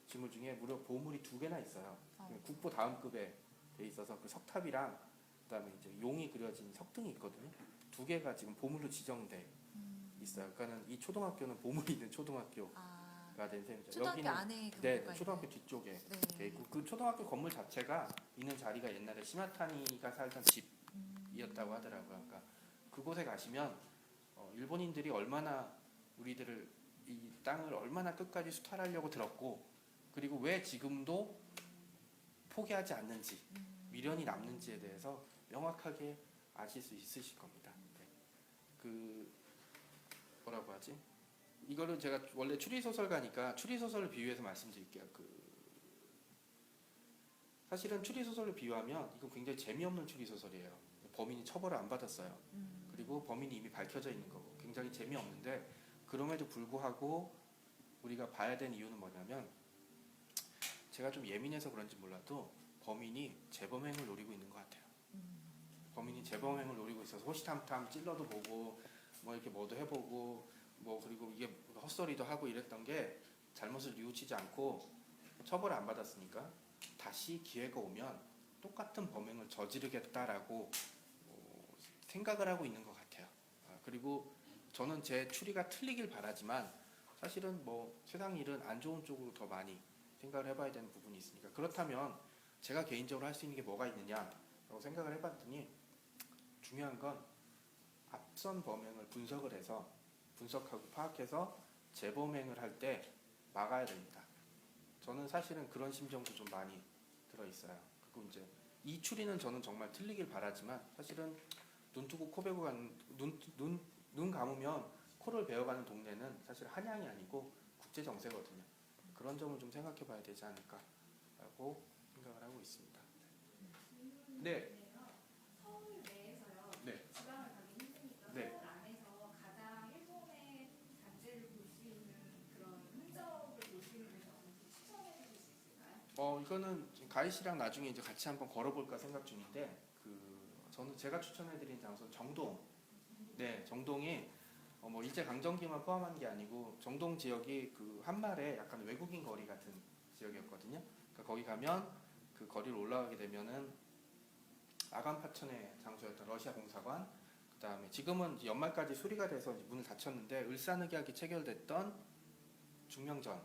지물 중에 무려 보물이 2개나 있어요. 국보 다음급에 돼 있어서 그 석탑이랑 그다음에 이제 용이 그려진 석등이 있거든요. 2개가 지금 보물로 지정돼 있어요. 그러니까는 이 초등학교는 보물이 있는 초등학교가 된 셈이죠. 초등학교 안에 네, 초등학교 뒤쪽에 네. 돼 있고, 그 초등학교 건물 자체가 있는 자리가 옛날에 시마타니가 살던 집이었다고 하더라고요. 그러니까 그곳에 가시면 일본인들이 얼마나 우리들을, 이 땅을 얼마나 끝까지 수탈하려고 들었고, 그리고 왜 지금도 포기하지 않는지, 미련이 남는지에 대해서 명확하게 아실 수 있으실 겁니다. 네. 그 뭐라고 하지? 이거를 제가 원래 추리소설가니까 추리소설을 비유해서 말씀드릴게요. 사실은 추리소설을 비유하면 이건 굉장히 재미없는 추리소설이에요. 범인이 처벌을 안 받았어요. 그리고 범인이 이미 밝혀져 있는 거고 굉장히 재미없는데, 그럼에도 불구하고 우리가 봐야 되는 이유는 뭐냐면, 제가 좀 예민해서 그런지 몰라도 범인이 재범행을 노리고 있는 것 같아요. 범인이 재범행을 노리고 있어서 호시탐탐 찔러도 보고 뭐 이렇게 뭐도 해보고 뭐, 그리고 이게 헛소리도 하고 이랬던 게 잘못을 뉘우치지 않고 처벌을 안 받았으니까 다시 기회가 오면 똑같은 범행을 저지르겠다라고 생각을 하고 있는 것 같아요. 그리고 저는 제 추리가 틀리길 바라지만, 사실은 뭐 세상 일은 안 좋은 쪽으로 더 많이 생각을 해봐야 되는 부분이 있으니까, 그렇다면 제가 개인적으로 할 수 있는 게 뭐가 있느냐라고 생각을 해봤더니, 중요한 건 앞선 범행을 분석하고 파악해서 재범행을 할 때 막아야 됩니다. 저는 사실은 그런 심정도 좀 많이 들어있어요. 그리고 이제 이 추리는 저는 정말 틀리길 바라지만, 사실은 눈 뜨고 코 베고 눈 감으면 코를 베어가는 동네는 사실 한양이 아니고 국제 정세거든요. 그런 점을 좀 생각해 봐야 되지 않을까라고 생각을 하고 있습니다. 네. 서울 내에서요. 네. 지방을 가기 힘드니까 네. 서울 안에서 가장 일본의 단지를 볼 수 있는 그런 흔적을 볼 수 있는 데서 추천해 주실 수 있을까요? 이거는 지금 가희 씨랑 나중에 이제 같이 한번 걸어볼까 생각 중인데, 제가 추천해드린 장소는 정동. 네, 정동이 뭐 일제 강점기만 포함한 게 아니고, 정동 지역이 그 한말의 약간 외국인 거리 같은 지역이었거든요. 그러니까 거기 가면 그 거리를 올라가게 되면은 아간 파천의 장소였던 러시아 공사관, 그다음에 지금은 이제 연말까지 수리가 돼서 이제 문을 닫혔는데 을사늑약이 체결됐던 중명전,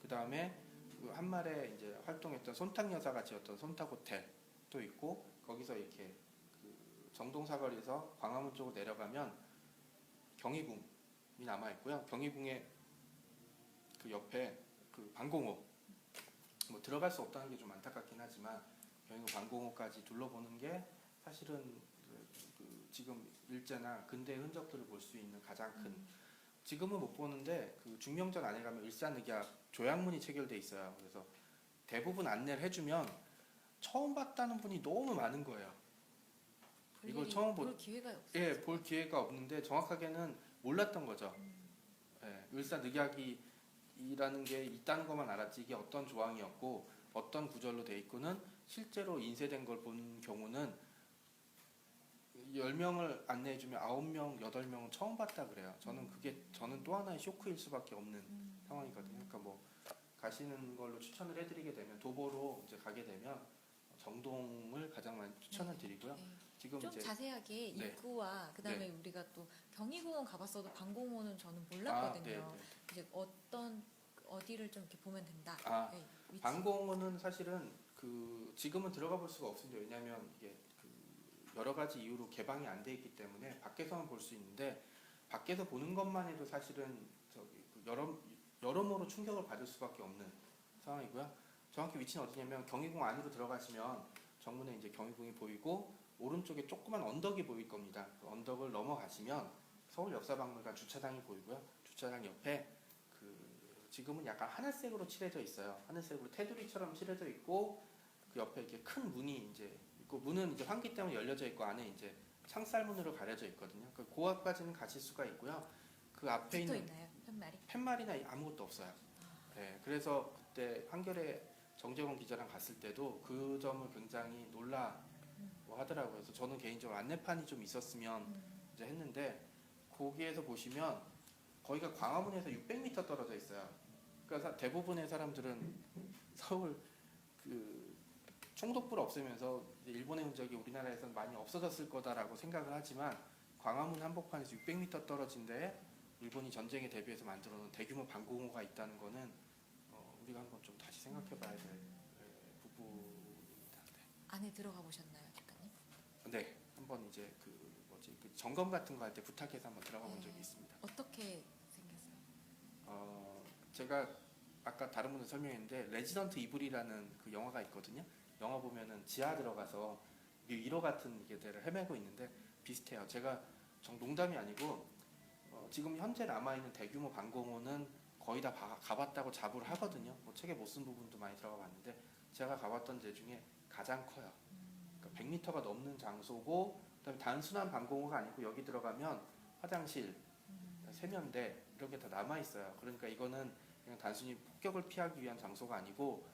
그다음에 그 한말에 이제 활동했던 손탁 여사가 지었던 손탁 호텔도 있고, 거기서 이렇게 그 정동 사거리에서 광화문 쪽으로 내려가면 경희궁이 남아 있고요. 경희궁의 그 옆에 그 방공호, 뭐 들어갈 수 없다는 게 좀 안타깝긴 하지만 경희궁 방공호까지 둘러보는 게 사실은 지금 일제나 근대의 흔적들을 볼 수 있는 가장 큰, 지금은 못 보는데 그 중명전 안에 가면 을사늑약 조약문이 체결돼 있어요. 그래서 대부분 안내를 해주면 처음 봤다는 분이 너무 많은 거예요. 이걸 처음 볼 기회가 없어요. 예, 볼 기회가 없는데, 정확하게는 몰랐던 거죠. 예, 을사늑약이라는 게 있다는 것만 알았지 이게 어떤 조항이었고 어떤 구절로 돼 있고는 실제로 인쇄된 걸 본 경우는 10명을 안내해주면 9명, 8명은 처음 봤다 그래요. 저는 또 하나의 쇼크일 수밖에 없는 상황이거든요. 그러니까 뭐 가시는 걸로 추천을 해드리게 되면 도보로 이제 가게 되면 정동을 가장 많이 추천을 드리고요. 네. 지금 좀 이제 자세하게 네. 입구와 그다음에 네. 우리가 또 경희궁은 가봤어도 방공호는 저는 네, 몰랐거든요. 네. 이제 어디를 좀 이렇게 보면 된다. 네, 위치. 방공호는 사실은 지금은 들어가 볼 수가 없습니다. 왜냐하면 이게 여러 가지 이유로 개방이 안 돼 있기 때문에 밖에서만 볼 수 있는데 밖에서 보는 것만 해도 사실은 여러모로 충격을 받을 수밖에 없는 상황이고요. 정확히 위치는 어디냐면 경희궁 안으로 들어가시면 정문에 이제 경희궁이 보이고 오른쪽에 조그만 언덕이 보일 겁니다. 그 언덕을 넘어가시면 서울 역사박물관 주차장이 보이고요. 주차장 옆에 지금은 약간 하늘색으로 칠해져 있어요. 하늘색으로 테두리처럼 칠해져 있고 그 옆에 이렇게 큰 문이 이제 있고 문은 이제 환기 때문에 열려져 있고 안에 이제 창살문으로 가려져 있거든요. 그 앞까지는 가실 수가 있고요. 그 앞에 붙어 있는 있나요? 팻말이? 팻말이나 아무것도 없어요. 네, 그래서 그때 한겨레 정재원 기자랑 갔을 때도 그 점을 굉장히 놀라 하더라고요. 그래서 저는 개인적으로 안내판이 좀 있었으면 이제 했는데 거기에서 보시면 거기가 광화문에서 600m 떨어져 있어요. 그러니까 대부분의 사람들은 서울 총독부를 없애면서 일본의 흔적이 우리나라에서는 많이 없어졌을 거다라고 생각을 하지만 광화문 한복판에서 600m 떨어진 데에 일본이 전쟁에 대비해서 만들어놓은 대규모 방공호가 있다는 거는 우리가 한번 좀 다시 생각해봐야 될 부분입니다. 안에 들어가 보셨나요, 작가님? 네, 한번 이제 점검 같은 거 할 때 부탁해서 한번 들어가 본 적이 있습니다. 어떻게 생겼어요? 제가 아까 다른 분들 설명했는데 레지던트 이블이라는 그 영화가 있거든요. 영화 보면은 지하 들어가서 1호 같은 데를 헤매고 있는데 비슷해요. 제가 농담이 아니고 지금 현재 남아있는 대규모 방공호는 거의 다 가봤다고 자부를 하거든요. 뭐 책에 못 쓴 부분도 많이 들어가 봤는데 제가 가봤던 데 중에 가장 커요. 그러니까 100m가 넘는 장소고 그다음에 단순한 방공호가 아니고 여기 들어가면 화장실, 세면대 이런 게 다 남아 있어요. 그러니까 이거는 그냥 단순히 폭격을 피하기 위한 장소가 아니고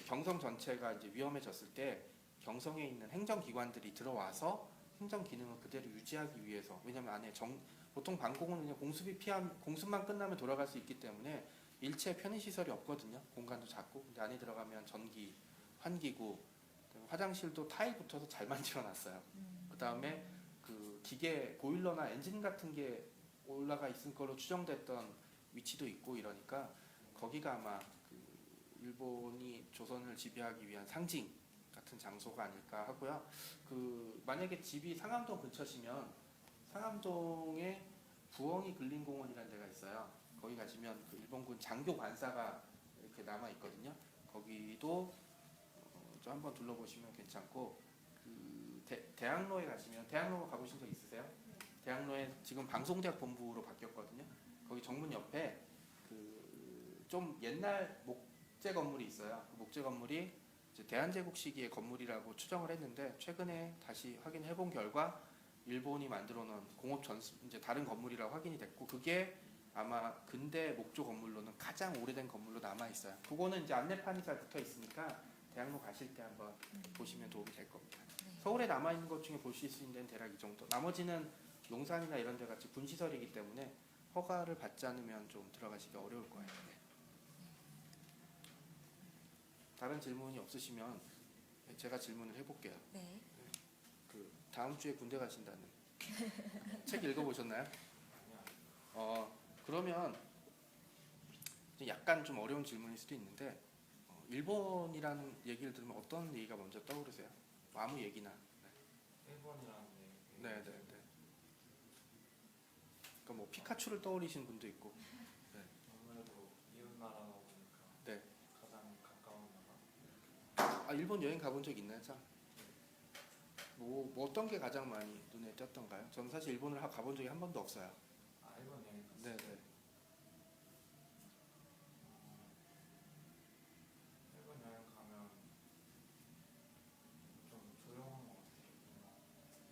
경성 전체가 이제 위험해졌을 때 경성에 있는 행정기관들이 들어와서 행정 기능을 그대로 유지하기 위해서 왜냐하면 안에 보통 방공호는 그냥 공습만 끝나면 돌아갈 수 있기 때문에 일체 편의시설이 없거든요. 공간도 작고 근데 안에 들어가면 전기, 환기구, 화장실도 타일 붙어서 잘 만들어놨어요. 그 다음에 기계 보일러나 엔진 같은 게 올라가 있을 걸로 추정됐던 위치도 있고 이러니까 거기가 아마 일본이 조선을 지배하기 위한 상징 같은 장소가 아닐까 하고요. 만약에 집이 상암동 근처시면 상암동에 부엉이 근린공원이라는 데가 있어요. 거기 가시면 일본군 장교 관사가 이렇게 남아 있거든요. 거기도 좀 한번 둘러보시면 괜찮고 대학로에 가시면 대학로 가보신 적 있으세요? 대학로에 지금 방송대학 본부로 바뀌었거든요. 거기 정문 옆에 좀 옛날 목재 건물이 있어요. 그 목재 건물이 이제 대한제국 시기의 건물이라고 추정을 했는데 최근에 다시 확인해 본 결과 일본이 만들어 놓은 공업 이제 다른 건물이라고 확인이 됐고 그게 아마 근대 목조 건물로는 가장 오래된 건물로 남아 있어요. 그거는 이제 안내판이 잘 붙어 있으니까 대학로 가실 때 한번 보시면 도움이 될 겁니다. 네. 서울에 남아 있는 것 중에 보실 수 있는 데는 대략 이 정도. 나머지는 용산이나 이런 데 같이 군시설이기 때문에 허가를 받지 않으면 좀 들어가시기 어려울 거예요. 네. 다른 질문이 없으시면 제가 질문을 해볼게요. 네. 다음 주에 군대 가신다는 책 읽어보셨나요? 그러면 약간 좀 어려운 질문일 수도 있는데 일본이라는 얘기를 들으면 어떤 얘기가 먼저 떠오르세요? 아무 얘기나. 일본이라는 얘기. 네. 그러니까 뭐 피카츄를 떠올리시는 분도 있고. 네. 아무래도 이웃 나라다 보니까 네. 가장 가까운 나라. 일본 여행 가본 적 있나요, 참? 뭐 어떤 게 가장 많이 눈에 띄었던가요? 저는 사실 일본을 가본 적이 한 번도 없어요. 일본 여행 갔어요. 네. 일본 여행 가면 좀 조용한 것 같아요.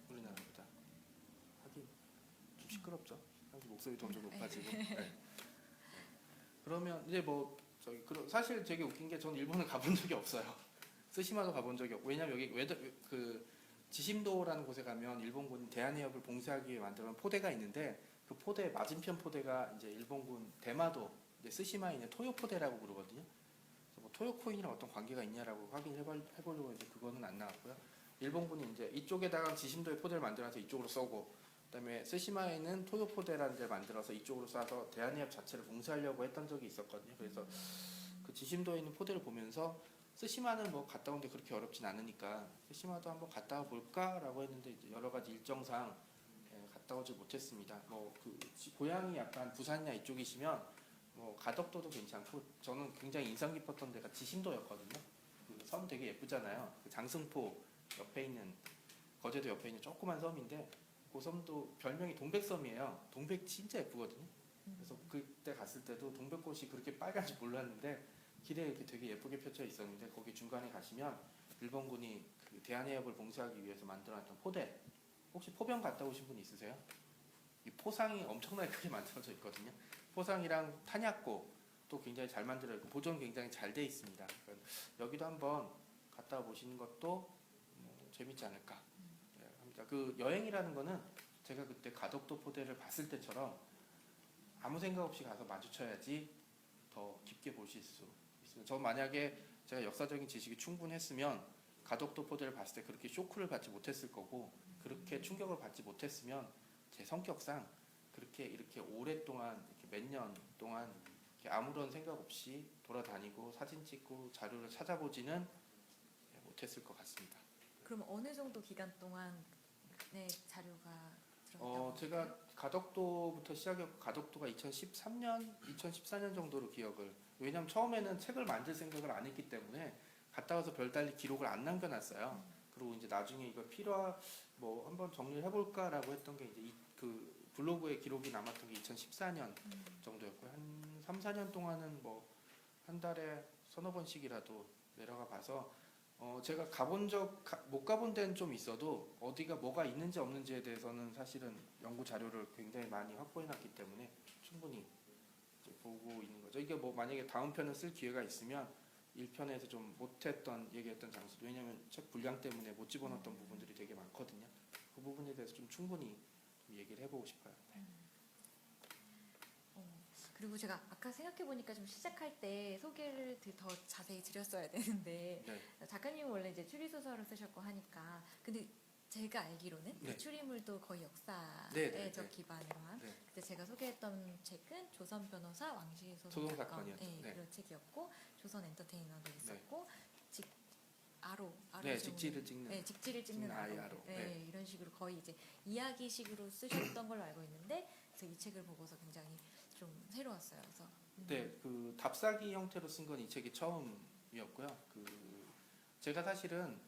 우리나라보다. 하긴 좀 시끄럽죠. 목소리 점점 높아지고. 네. 그러면 이제 뭐 저기 사실 되게 웃긴 게 저는 일본을 가본 적이 없어요. 쓰시마도 가본 적이 없고 왜냐면 여기 그 지심도라는 곳에 가면 일본군 대한해협을 봉쇄하기 위해 만들어놓은 포대가 있는데 그 포대 맞은편 포대가 이제 일본군 대마도 이제 쓰시마에 있는 토요포대라고 그러거든요. 그래서 뭐 토요코인이랑 어떤 관계가 있냐라고 확인해보려고 했는데 그거는 안 나왔고요. 일본군이 이제 이쪽에다가 지심도에 포대를 만들어서 이쪽으로 쏘고 그다음에 쓰시마에는 토요포대라는 데를 만들어서 이쪽으로 쏴서 대한해협 자체를 봉쇄하려고 했던 적이 있었거든요. 그래서 그 지심도에 있는 포대를 보면서 쓰시마는 뭐 갔다 오는데 그렇게 어렵진 않으니까 쓰시마도 한번 갔다 와 볼까라고 했는데 이제 여러 가지 일정상 갔다 오지 못했습니다. 뭐 그 고향이 약간 부산이나 이쪽이시면 뭐 가덕도도 괜찮고 저는 굉장히 인상 깊었던 데가 지심도였거든요. 그 섬 되게 예쁘잖아요. 그 장승포 옆에 있는 거제도 옆에 있는 조그만 섬인데 그 섬도 별명이 동백섬이에요. 동백 진짜 예쁘거든요. 그래서 그때 갔을 때도 동백꽃이 그렇게 빨간지 몰랐는데 길에 이렇게 되게 예쁘게 펼쳐 있었는데 거기 중간에 가시면 일본군이 그 대한해협을 봉쇄하기 위해서 만들어놨던 포대 혹시 포병 갔다 오신 분 있으세요? 이 포상이 엄청나게 크게 만들어져 있거든요. 포상이랑 탄약고 또 굉장히 잘 만들어 있고 보존 굉장히 잘 돼 있습니다. 그러니까 여기도 한번 갔다 보시는 것도 뭐 재밌지 않을까 합니다. 그 여행이라는 거는 제가 그때 가덕도 포대를 봤을 때처럼 아무 생각 없이 가서 마주쳐야지 더 깊게 보실 수 있습니다. 저 만약에 제가 역사적인 지식이 충분했으면 가덕도 포대를 봤을 때 그렇게 쇼크를 받지 못했을 거고 그렇게 충격을 받지 못했으면 제 성격상 그렇게 이렇게 오랫동안 이렇게 몇 년 동안 이렇게 아무런 생각 없이 돌아다니고 사진 찍고 자료를 찾아보지는 못했을 것 같습니다. 그럼 어느 정도 기간 동안의 자료가 들어있다고? 제가 가덕도부터 시작했고 가덕도가 2013년, 2014년 정도로 기억을 왜냐면 처음에는 책을 만들 생각을 안 했기 때문에 갔다 와서 별달리 기록을 안 남겨놨어요. 그리고 이제 나중에 이거 뭐 한번 정리를 해볼까라고 했던 게 이제 그 블로그에 기록이 남았던 게 2014년 정도였고요. 한 3, 4년 동안은 뭐 한 달에 서너 번씩이라도 내려가 봐서 제가 못 가본 데는 좀 있어도 어디가 뭐가 있는지 없는지에 대해서는 사실은 연구 자료를 굉장히 많이 확보해놨기 때문에 충분히 이제 보고 있는 거죠. 이게 뭐 만약에 다음 편을 쓸 기회가 있으면 1편에서 좀 못했던 얘기했던 장소도 왜냐하면 책 분량 때문에 못 집어넣었던 부분들이 되게 많거든요. 그 부분에 대해서 좀 충분히 좀 얘기를 해보고 싶어요. 네. 그리고 제가 아까 생각해보니까 좀 시작할 때 소개를 더 자세히 드렸어야 되는데 네. 작가님은 원래 이제 추리소설을 쓰셨고 하니까 근데 제가 알기로는 네. 추리물도 거의 역사에 네, 네, 적 네. 기반으로 한 네. 그때 제가 소개했던 책은 조선 변호사 왕실 소송 소송 사건 사건이었죠. 네. 그런 책이었고 조선 엔터테이너도 있었고 아로 네, 제목이- 직지를 찍는 네, 직지를 찍는 찍는 아이 아로 아로. 네, 네. 이런 식으로 거의 이제 이야기식으로 쓰셨던 걸로 알고 있는데 그래서 이 책을 보고서 굉장히 좀 새로웠어요. 그래서 네, 그 답사기 형태로 쓴 건 이 책이 처음이었고요. 제가 사실은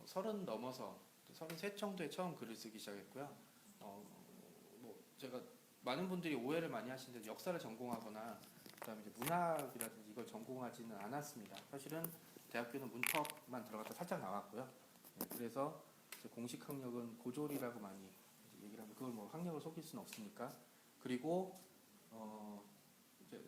30 넘어서 33 정도에 처음 글을 쓰기 시작했고요. 뭐 제가 많은 분들이 오해를 많이 하시는데 역사를 전공하거나 그다음에 이제 문학이라든지 이걸 전공하지는 않았습니다. 사실은 대학교는 문턱만 들어갔다 살짝 나왔고요. 네, 그래서 제 공식 학력은 고졸이라고 많이 이제 얘기를 하면 그걸 뭐 학력을 속일 수는 없으니까 그리고 이제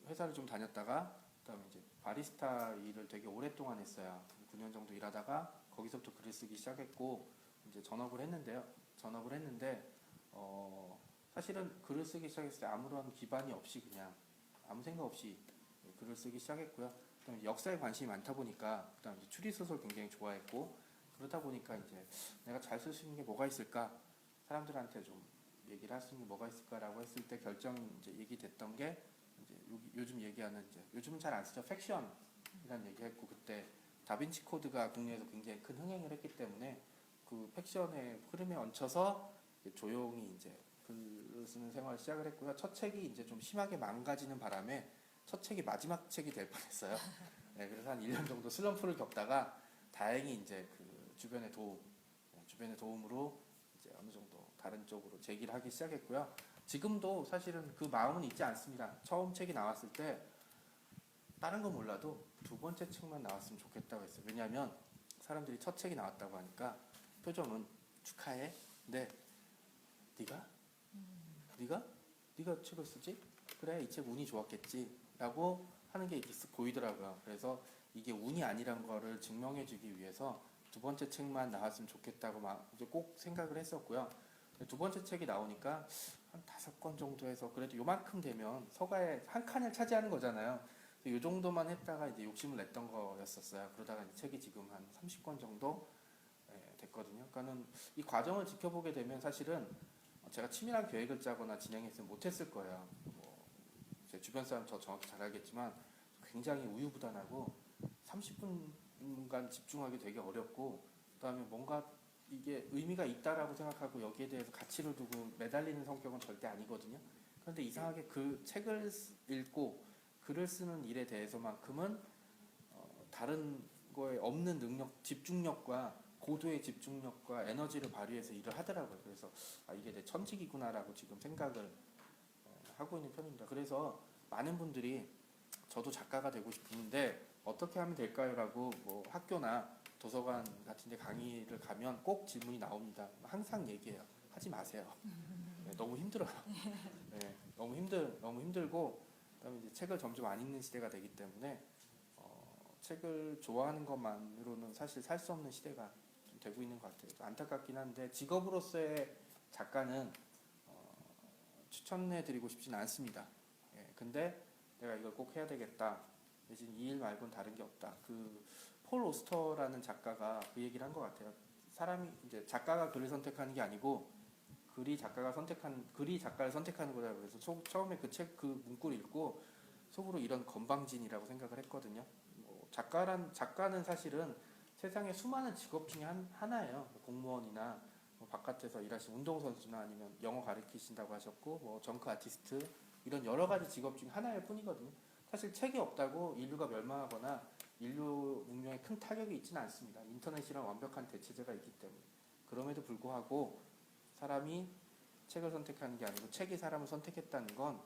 회사를 좀 다녔다가 그다음에 이제 바리스타 일을 되게 오랫동안 했어요. 9년 정도 일하다가 거기서부터 글을 쓰기 시작했고 이제 전업을 했는데 사실은 글을 쓰기 시작했을 때 아무런 기반이 없이 그냥 아무 생각 없이 글을 쓰기 시작했고요. 그다음에 역사에 관심이 많다 보니까 그다음에 추리 소설 굉장히 좋아했고 그러다 보니까 이제 내가 잘 쓸 수 있는 게 뭐가 있을까 사람들한테 좀 얘기를 할 수 있는 게 뭐가 있을까라고 했을 때 결정이 이제 얘기됐던 게 이제 요즘 얘기하는 이제 요즘은 잘 안 쓰죠 팩션이라는 얘기했고 그때 다빈치 코드가 국내에서 굉장히 큰 흥행을 했기 때문에 그 팩션의 흐름에 얹혀서 조용히 이제 글을 쓰는 생활을 시작을 했고요. 첫 책이 이제 좀 심하게 망가지는 바람에 첫 책이 마지막 책이 될 뻔했어요. 네, 그래서 한 1년 정도 슬럼프를 겪다가 다행히 이제 그 주변의 도움으로 이제 어느 정도 다른 쪽으로 재기를 하기 시작했고요. 지금도 사실은 그 마음은 잊지 않습니다. 처음 책이 나왔을 때 다른 건 몰라도 두 번째 책만 나왔으면 좋겠다고 했어요. 왜냐하면 사람들이 첫 책이 나왔다고 하니까 표정은 축하해. 근데 네가 네가 책을 쓰지? 그래, 이 책 운이 좋았겠지라고 하는 게 이렇게 쓱 보이더라고요. 그래서 이게 운이 아니란 거를 증명해주기 위해서 두 번째 책만 나왔으면 좋겠다고 막 이제 꼭 생각을 했었고요. 두 번째 책이 나오니까 한 5권 정도 해서 그래도 요만큼 되면 서가에 한 칸을 차지하는 거잖아요. 요 정도만 했다가 이제 욕심을 냈던 거였었어요. 그러다가 이제 책이 지금 한 30권 정도 됐거든요. 그러니까는 이 과정을 지켜보게 되면 사실은 제가 치밀한 계획을 짜거나 진행했으면 못했을 거예요. 제 주변 사람 저 정확히 잘 알겠지만 굉장히 우유부단하고 30분간 집중하기 되게 어렵고 그다음에 뭔가 이게 의미가 있다라고 생각하고 여기에 대해서 가치를 두고 매달리는 성격은 절대 아니거든요. 그런데 이상하게 그 책을 읽고 글을 쓰는 일에 대해서만큼은 다른 거에 없는 능력, 집중력과 고도의 집중력과 에너지를 발휘해서 일을 하더라고요. 그래서 이게 내 천직이구나라고 지금 생각을 하고 있는 편입니다. 그래서 많은 분들이 저도 작가가 되고 싶은데 어떻게 하면 될까요?라고 뭐 학교나 도서관 같은 데 강의를 가면 꼭 질문이 나옵니다. 항상 얘기해요. 하지 마세요. 네, 너무 힘들어요. 네, 너무 힘들고 그다음에 이제 책을 점점 안 읽는 시대가 되기 때문에 책을 좋아하는 것만으로는 사실 살 수 없는 시대가 좀 되고 있는 것 같아요. 안타깝긴 한데 직업으로서의 작가는 추천해드리고 싶지는 않습니다. 예, 근데 내가 이걸 꼭 해야 되겠다. 대신 이 일 말고는 다른 게 없다. 그 폴 오스터라는 작가가 그 얘기를 한 것 같아요. 사람이 이제 작가가 글을 선택하는 게 아니고 글이 작가를 선택하는 거다. 그래서 처음에 그 문구를 읽고 속으로 이런 건방진이라고 생각을 했거든요. 작가는 사실은 세상에 수많은 직업 중에 하나예요. 공무원이나 바깥에서 일하시는 운동선수나 아니면 영어 가르치신다고 하셨고 정크 아티스트 이런 여러 가지 직업 중에 하나일 뿐이거든요. 사실 책이 없다고 인류가 멸망하거나 인류 문명에 큰 타격이 있지는 않습니다. 인터넷이란 완벽한 대체제가 있기 때문에. 그럼에도 불구하고 사람이 책을 선택하는 게 아니고 책이 사람을 선택했다는 건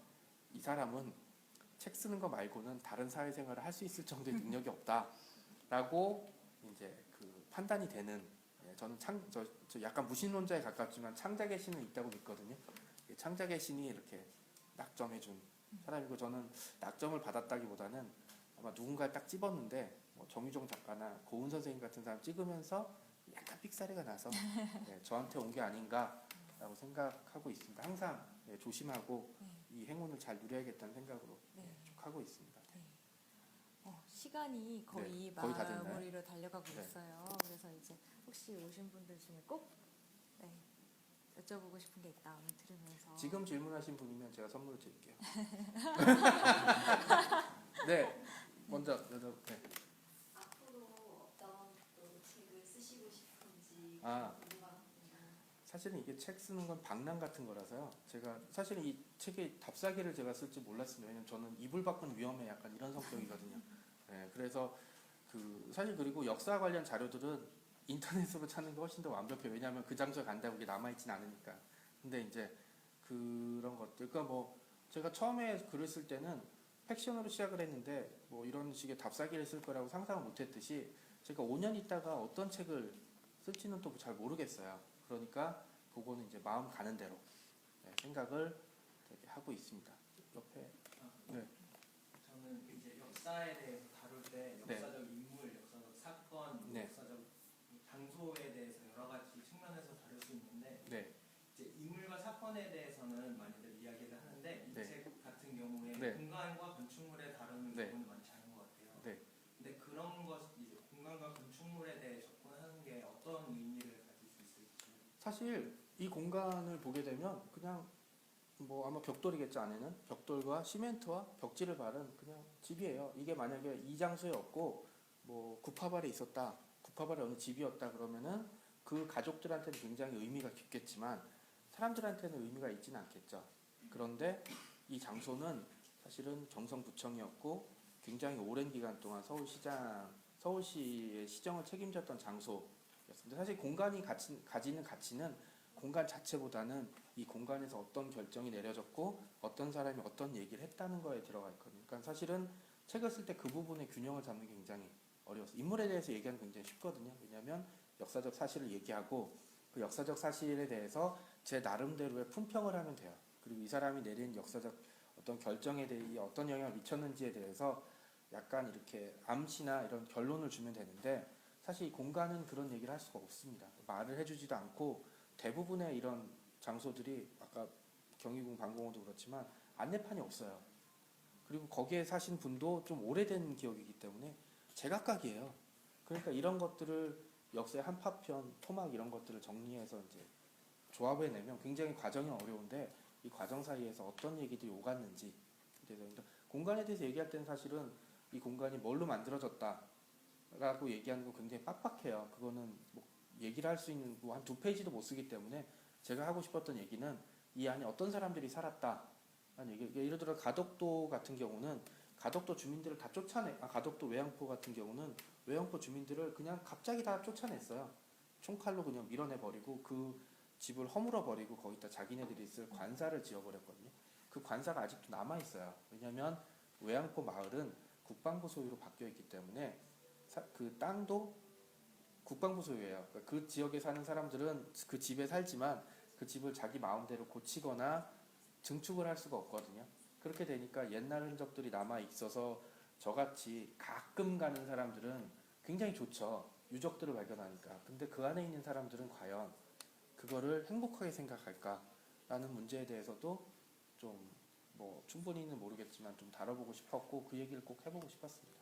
이 사람은 책 쓰는 거 말고는 다른 사회생활을 할 수 있을 정도의 능력이 없다라고 이제 그 판단이 되는. 저는 저 약간 무신론자에 가깝지만 창작의 신은 있다고 믿거든요. 창작의 신이 이렇게 낙점해준 사람이고 저는 낙점을 받았다기보다는 아마 누군가를 딱 집었는데 정유정 작가나 고은 선생님 같은 사람 찍으면서 약간 삑사리가 나서 저한테 온 게 아닌가라고 생각하고 있습니다. 항상 조심하고 이 행운을 잘 누려야겠다는 생각으로 쭉 하고 있습니다. 시간이 거의 거의 다 됐나요? 마무리로 달려가고 네. 있어요. 그래서 이제 혹시 오신 분들 중에 꼭 여쭤보고 싶은 게 있다 오늘 들으면서 지금 질문하신 분이면 제가 선물을 드릴게요. 네, 먼저 네. 앞으로 어떤 또 책을 쓰시고 싶은지 아. 궁금합니다. 사실은 이게 책 쓰는 건 방랑 같은 거라서요. 제가 사실은 이 책의 답사기를 제가 쓸지 몰랐습니다. 왜냐면 저는 이불 밖은 위험해 약간 이런 성격이거든요. 네, 그래서 사실 그리고 역사 관련 자료들은 인터넷으로 찾는 게 훨씬 더 완벽해요. 왜냐하면 그 장소에 간다고 이게 남아있진 않으니까. 근데 이제 그런 것들, 그러니까 제가 처음에 글을 쓸 때는 팩션으로 시작을 했는데 이런 식의 답사기를 쓸 거라고 상상을 못했듯이 제가 5년 있다가 어떤 책을 쓸지는 또 잘 모르겠어요. 그러니까 그거는 이제 마음 가는 대로 생각을 되게 하고 있습니다. 옆에 네. 저는 이제 역사에 대해서 다룰 때 역사적 인물, 역사적 사건, 네. 역사적 장소에 대해서 여러 가지 측면에서 다룰 수 있는데 네. 이제 인물과 사건에 대해서는 많이들 이야기를 하는데 이 네. 책 같은 경우에 네. 공간과 건축물에 다루는 네. 부분이 많지 않은 것 같아요. 네. 근데 그런 것 이제 공간과 건축물에 대해 접근하는 게 어떤 의미를 가질 수 있을지. 사실 이 공간을 보게 되면 그냥 아마 벽돌이겠죠. 안에는 벽돌과 시멘트와 벽지를 바른 그냥 집이에요. 이게 만약에 이 장소에 없고 구파발에 있었다, 구파발에 어느 집이었다 그러면은 그 가족들한테는 굉장히 의미가 깊겠지만 사람들한테는 의미가 있지는 않겠죠. 그런데 이 장소는 사실은 경성구청이었고 굉장히 오랜 기간 동안 서울시의 시정을 책임졌던 장소였습니다. 사실 공간이 가지는 가치는 공간 자체보다는 이 공간에서 어떤 결정이 내려졌고 어떤 사람이 어떤 얘기를 했다는 거에 들어가 있거든요. 그러니까 사실은 책을 쓸 때 그 부분의 균형을 잡는 게 굉장히 어려웠어요. 인물에 대해서 얘기하는 게 굉장히 쉽거든요. 왜냐하면 역사적 사실을 얘기하고 그 역사적 사실에 대해서 제 나름대로의 품평을 하면 돼요. 그리고 이 사람이 내린 역사적 어떤 결정에 대해 어떤 영향을 미쳤는지에 대해서 약간 이렇게 암시나 이런 결론을 주면 되는데 사실 이 공간은 그런 얘기를 할 수가 없습니다. 말을 해주지도 않고 대부분의 이런 장소들이 아까 경희궁 방공호도 그렇지만 안내판이 없어요. 그리고 거기에 사신 분도 좀 오래된 기억이기 때문에 제각각이에요. 그러니까 이런 것들을 역사의 한파편, 토막 이런 것들을 정리해서 이제 조합해내면 굉장히 과정이 어려운데 이 과정 사이에서 어떤 얘기들이 오갔는지 그러니까 공간에 대해서 얘기할 때는 사실은 이 공간이 뭘로 만들어졌다라고 얘기하는 거 굉장히 빡빡해요. 그거는 뭐 얘기를 할 수 있는 뭐 한 2페이지도 못 쓰기 때문에 제가 하고 싶었던 얘기는 이 안에 어떤 사람들이 살았다. 예를 들어 가덕도 같은 경우는 가덕도 주민들을 다 가덕도 외양포 같은 경우는 외양포 주민들을 그냥 갑자기 다 쫓아냈어요. 총칼로 그냥 밀어내버리고 그 집을 허물어버리고 거기다 자기네들이 쓸 관사를 지어버렸거든요. 그 관사가 아직도 남아있어요. 왜냐하면 외양포 마을은 국방부 소유로 바뀌어있기 때문에 그 땅도 국방부 소유예요. 그러니까 그 지역에 사는 사람들은 그 집에 살지만 그 집을 자기 마음대로 고치거나 증축을 할 수가 없거든요. 그렇게 되니까 옛날 흔적들이 남아있어서 저같이 가끔 가는 사람들은 굉장히 좋죠. 유적들을 발견하니까. 근데 그 안에 있는 사람들은 과연 그거를 행복하게 생각할까라는 문제에 대해서도 좀 뭐 충분히는 모르겠지만 좀 다뤄보고 싶었고 그 얘기를 꼭 해보고 싶었습니다.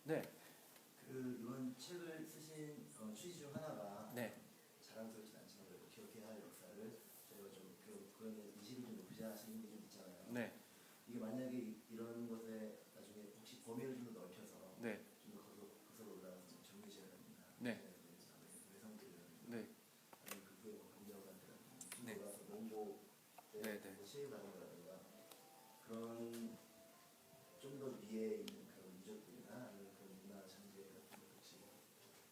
네. 그 이번 책을 쓰신 취지 중 하나가 네. 자랑스럽진 않지만 그래도 기억해야 할 역사를 저희가 좀 그런 인식을 좀 높이자 하시는 게 좀 있잖아요. 네. 이게 만약에 이런 것에 나중에 혹시 범위를 좀 더 넓혀서 네. 좀 더 거슬러 올라가서 정리제라든가 네. 외성들을 네. 아니면 그거에 경력한다든가 네. 올라서 농고 네, 네. 시행하는 거라든가 그런 좀 더 위에 있는 그런 유적들이나 아니면 그런 문화 잔재 같은 것 혹시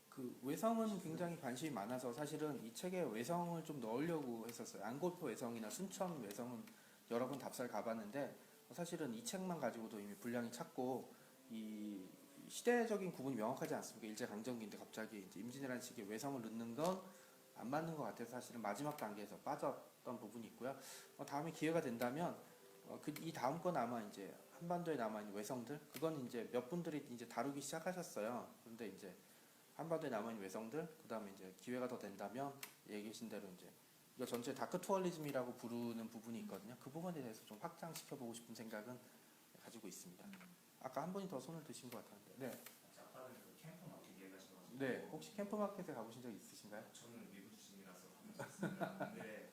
그 외성은 굉장히 관심이 많아서 사실은 이 책에 외성을 좀 넣으려고 했었어요. 안골포 외성이나 순천 외성은 여러 번 답사를 가봤는데 사실은 이 책만 가지고도 이미 분량이 찼고 이 시대적인 구분이 명확하지 않습니까? 일제강점기인데 갑자기 이제 임진왜란 시기에 외성을 넣는 건 안 맞는 것 같아서 사실은 마지막 단계에서 빠졌던 부분이 있고요. 다음에 기회가 된다면 이 다음 건 아마 이제 한반도에 남아있는 외성들 그건 이제 몇 분들이 이제 다루기 시작하셨어요. 그런데 이제 한반도에 남아있는 외성들 그 다음에 이제 기회가 더 된다면 얘기하신 대로 이제 이거 전체 다크 투어리즘이라고 부르는 부분이 있거든요. 그 부분에 대해서 좀 확장시켜보고 싶은 생각은 가지고 있습니다. 아까 한 분이 더 손을 드신 것 같았는데. 네. 아까는 그 캠프 마켓 얘기하셔가지고. 네. 혹시 캠프마켓에 가보신 적 있으신가요? 저는 미국 출신이라서 가본 적 있습니다. 근데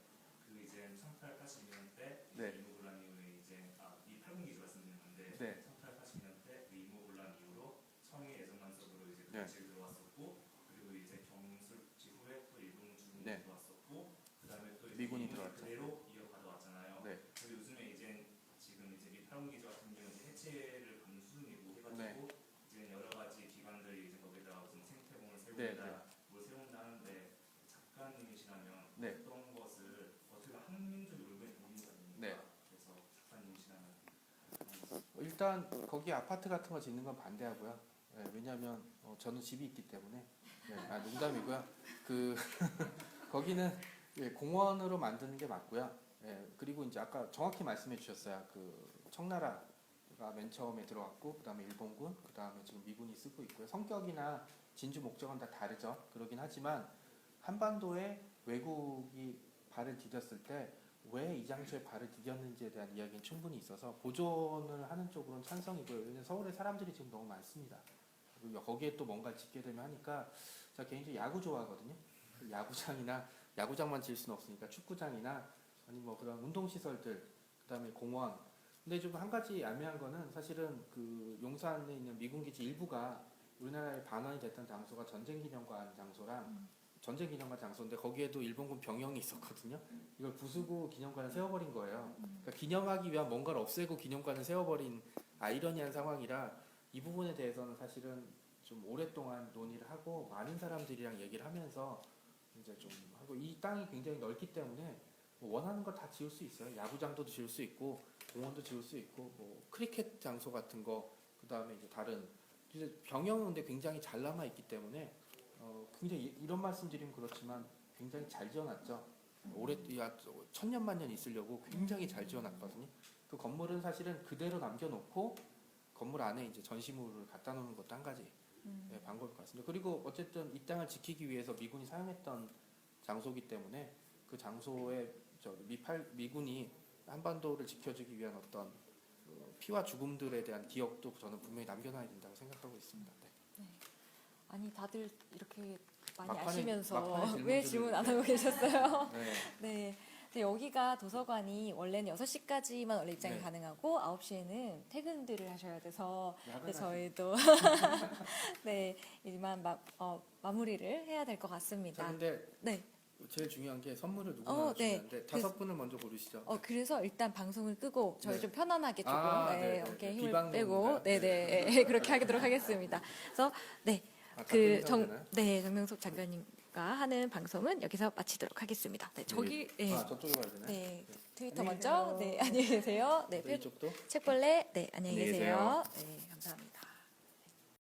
그 이제 1882년 때 네. 이모군란 이후에 이제 이 8군 기지가 생겼는데 네. 1882년 때 그 이모군란 이후로 청해 예정만석으로 이제 네. 같이 들어왔었고 그리고 이제 경술지 후에 또 일본 중군이 네. 들어왔었고 그다음에 또 이제 미군이 이모군이 들어왔죠. 그대로 이어가다 왔잖아요. 네. 그리고 요즘에 이제 지금 이제 미 8군 기지 같은 경우는 이제 해체를 간 수준이고 해가지고 네. 이제 여러 가지 기관들이 이제 거기다가 무슨 생태공을 네, 세운다, 네. 뭘 세운다 하는데 작가님이시라면 네. 어떤 것을 어떻게 한민족 의견이 보이는 거 아닙니까? 네. 그래서 작가님이시라면 일단 거기 아파트 같은 거 짓는 건 반대하고요. 네, 왜냐하면 저는 집이 있기 때문에. 네, 농담이고요. 그 거기는 공원으로 만드는 게 맞고요. 그리고 이제 아까 정확히 말씀해 주셨어요. 그 청나라가 맨 처음에 들어왔고 그다음에 일본군, 그다음에 지금 미군이 쓰고 있고요. 성격이나 진주 목적은 다 다르죠. 그러긴 하지만 한반도에 외국이 발을 디뎠을 때 왜 이 장소에 발을 디뎠는지에 대한 이야기는 충분히 있어서 보존을 하는 쪽으로는 찬성이고요. 왜냐하면 서울에 사람들이 지금 너무 많습니다. 그리고 거기에 또 뭔가 짓게 되면 하니까 제가 개인적으로 야구 좋아하거든요. 야구장이나 야구장만 지을 수는 없으니까 축구장이나 아니 뭐 그런 운동시설들 그다음에 공원. 근데 좀 한 가지 애매한 거는 사실은 그 용산에 있는 미군기지 일부가 우리나라에 반환이 됐던 장소가 전쟁기념관 장소랑 전쟁기념관 장소인데 거기에도 일본군 병영이 있었거든요. 이걸 부수고 기념관을 세워버린 거예요. 그러니까 기념하기 위한 뭔가를 없애고 기념관을 세워버린 아이러니한 상황이라 이 부분에 대해서는 사실은 좀 오랫동안 논의를 하고 많은 사람들이랑 얘기를 하면서 이제 좀 하고 이 땅이 굉장히 넓기 때문에 뭐 원하는 거 다 지을 수 있어요. 야구장도 지을 수 있고 공원도 지을 수 있고 뭐 크리켓 장소 같은 거 그다음에 이제 다른 이제 병영은 근데 굉장히 잘 남아 있기 때문에 굉장히 이런 말씀 드리면 그렇지만 굉장히 잘 지어놨죠. 오래 1000년 있으려고 굉장히 잘 지어놨거든요. 그 건물은 사실은 그대로 남겨놓고 건물 안에 이제 전시물을 갖다 놓는 것도 한 가지 네, 방법일 것 같습니다. 그리고 어쨌든 이 땅을 지키기 위해서 미군이 사용했던 장소이기 때문에 그 장소에 미군이 한반도를 지켜주기 위한 어떤 그 피와 죽음들에 대한 기억도 저는 분명히 남겨놔야 된다고 생각하고 있습니다. 네. 아니 다들 이렇게 많이 막판에 아시면서 왜 질문들을- 질문 안 하고 계셨어요? 네. 네. 근데 여기가 도서관이 원래는 6시까지만 원래 입장이 네. 가능하고 9시에는 퇴근들을 하셔야 돼서 네, 저희도 네 이만 마무리를 해야 될 것 자, 같습니다. 근데 네. 제일 중요한 게 선물을 누구나 네. 주는데 5분을 먼저 고르시죠. 그래서 일단 방송을 끄고 저희 네. 좀 편안하게 조금 네. 어깨에 힘을 비방용인가요? 빼고 네네 그렇게 하도록 하겠습니다. 그래서 네. 답변이 되나요? 정명석 장관님과 하는 방송은 여기서 마치도록 하겠습니다. 네, 저기 저쪽에 봐야 되나요? 네, 트위터 안녕히 먼저 계세요. 안녕히 계세요. 네, 이쪽도 책벌레 안녕히 안녕히 계세요. 네, 감사합니다.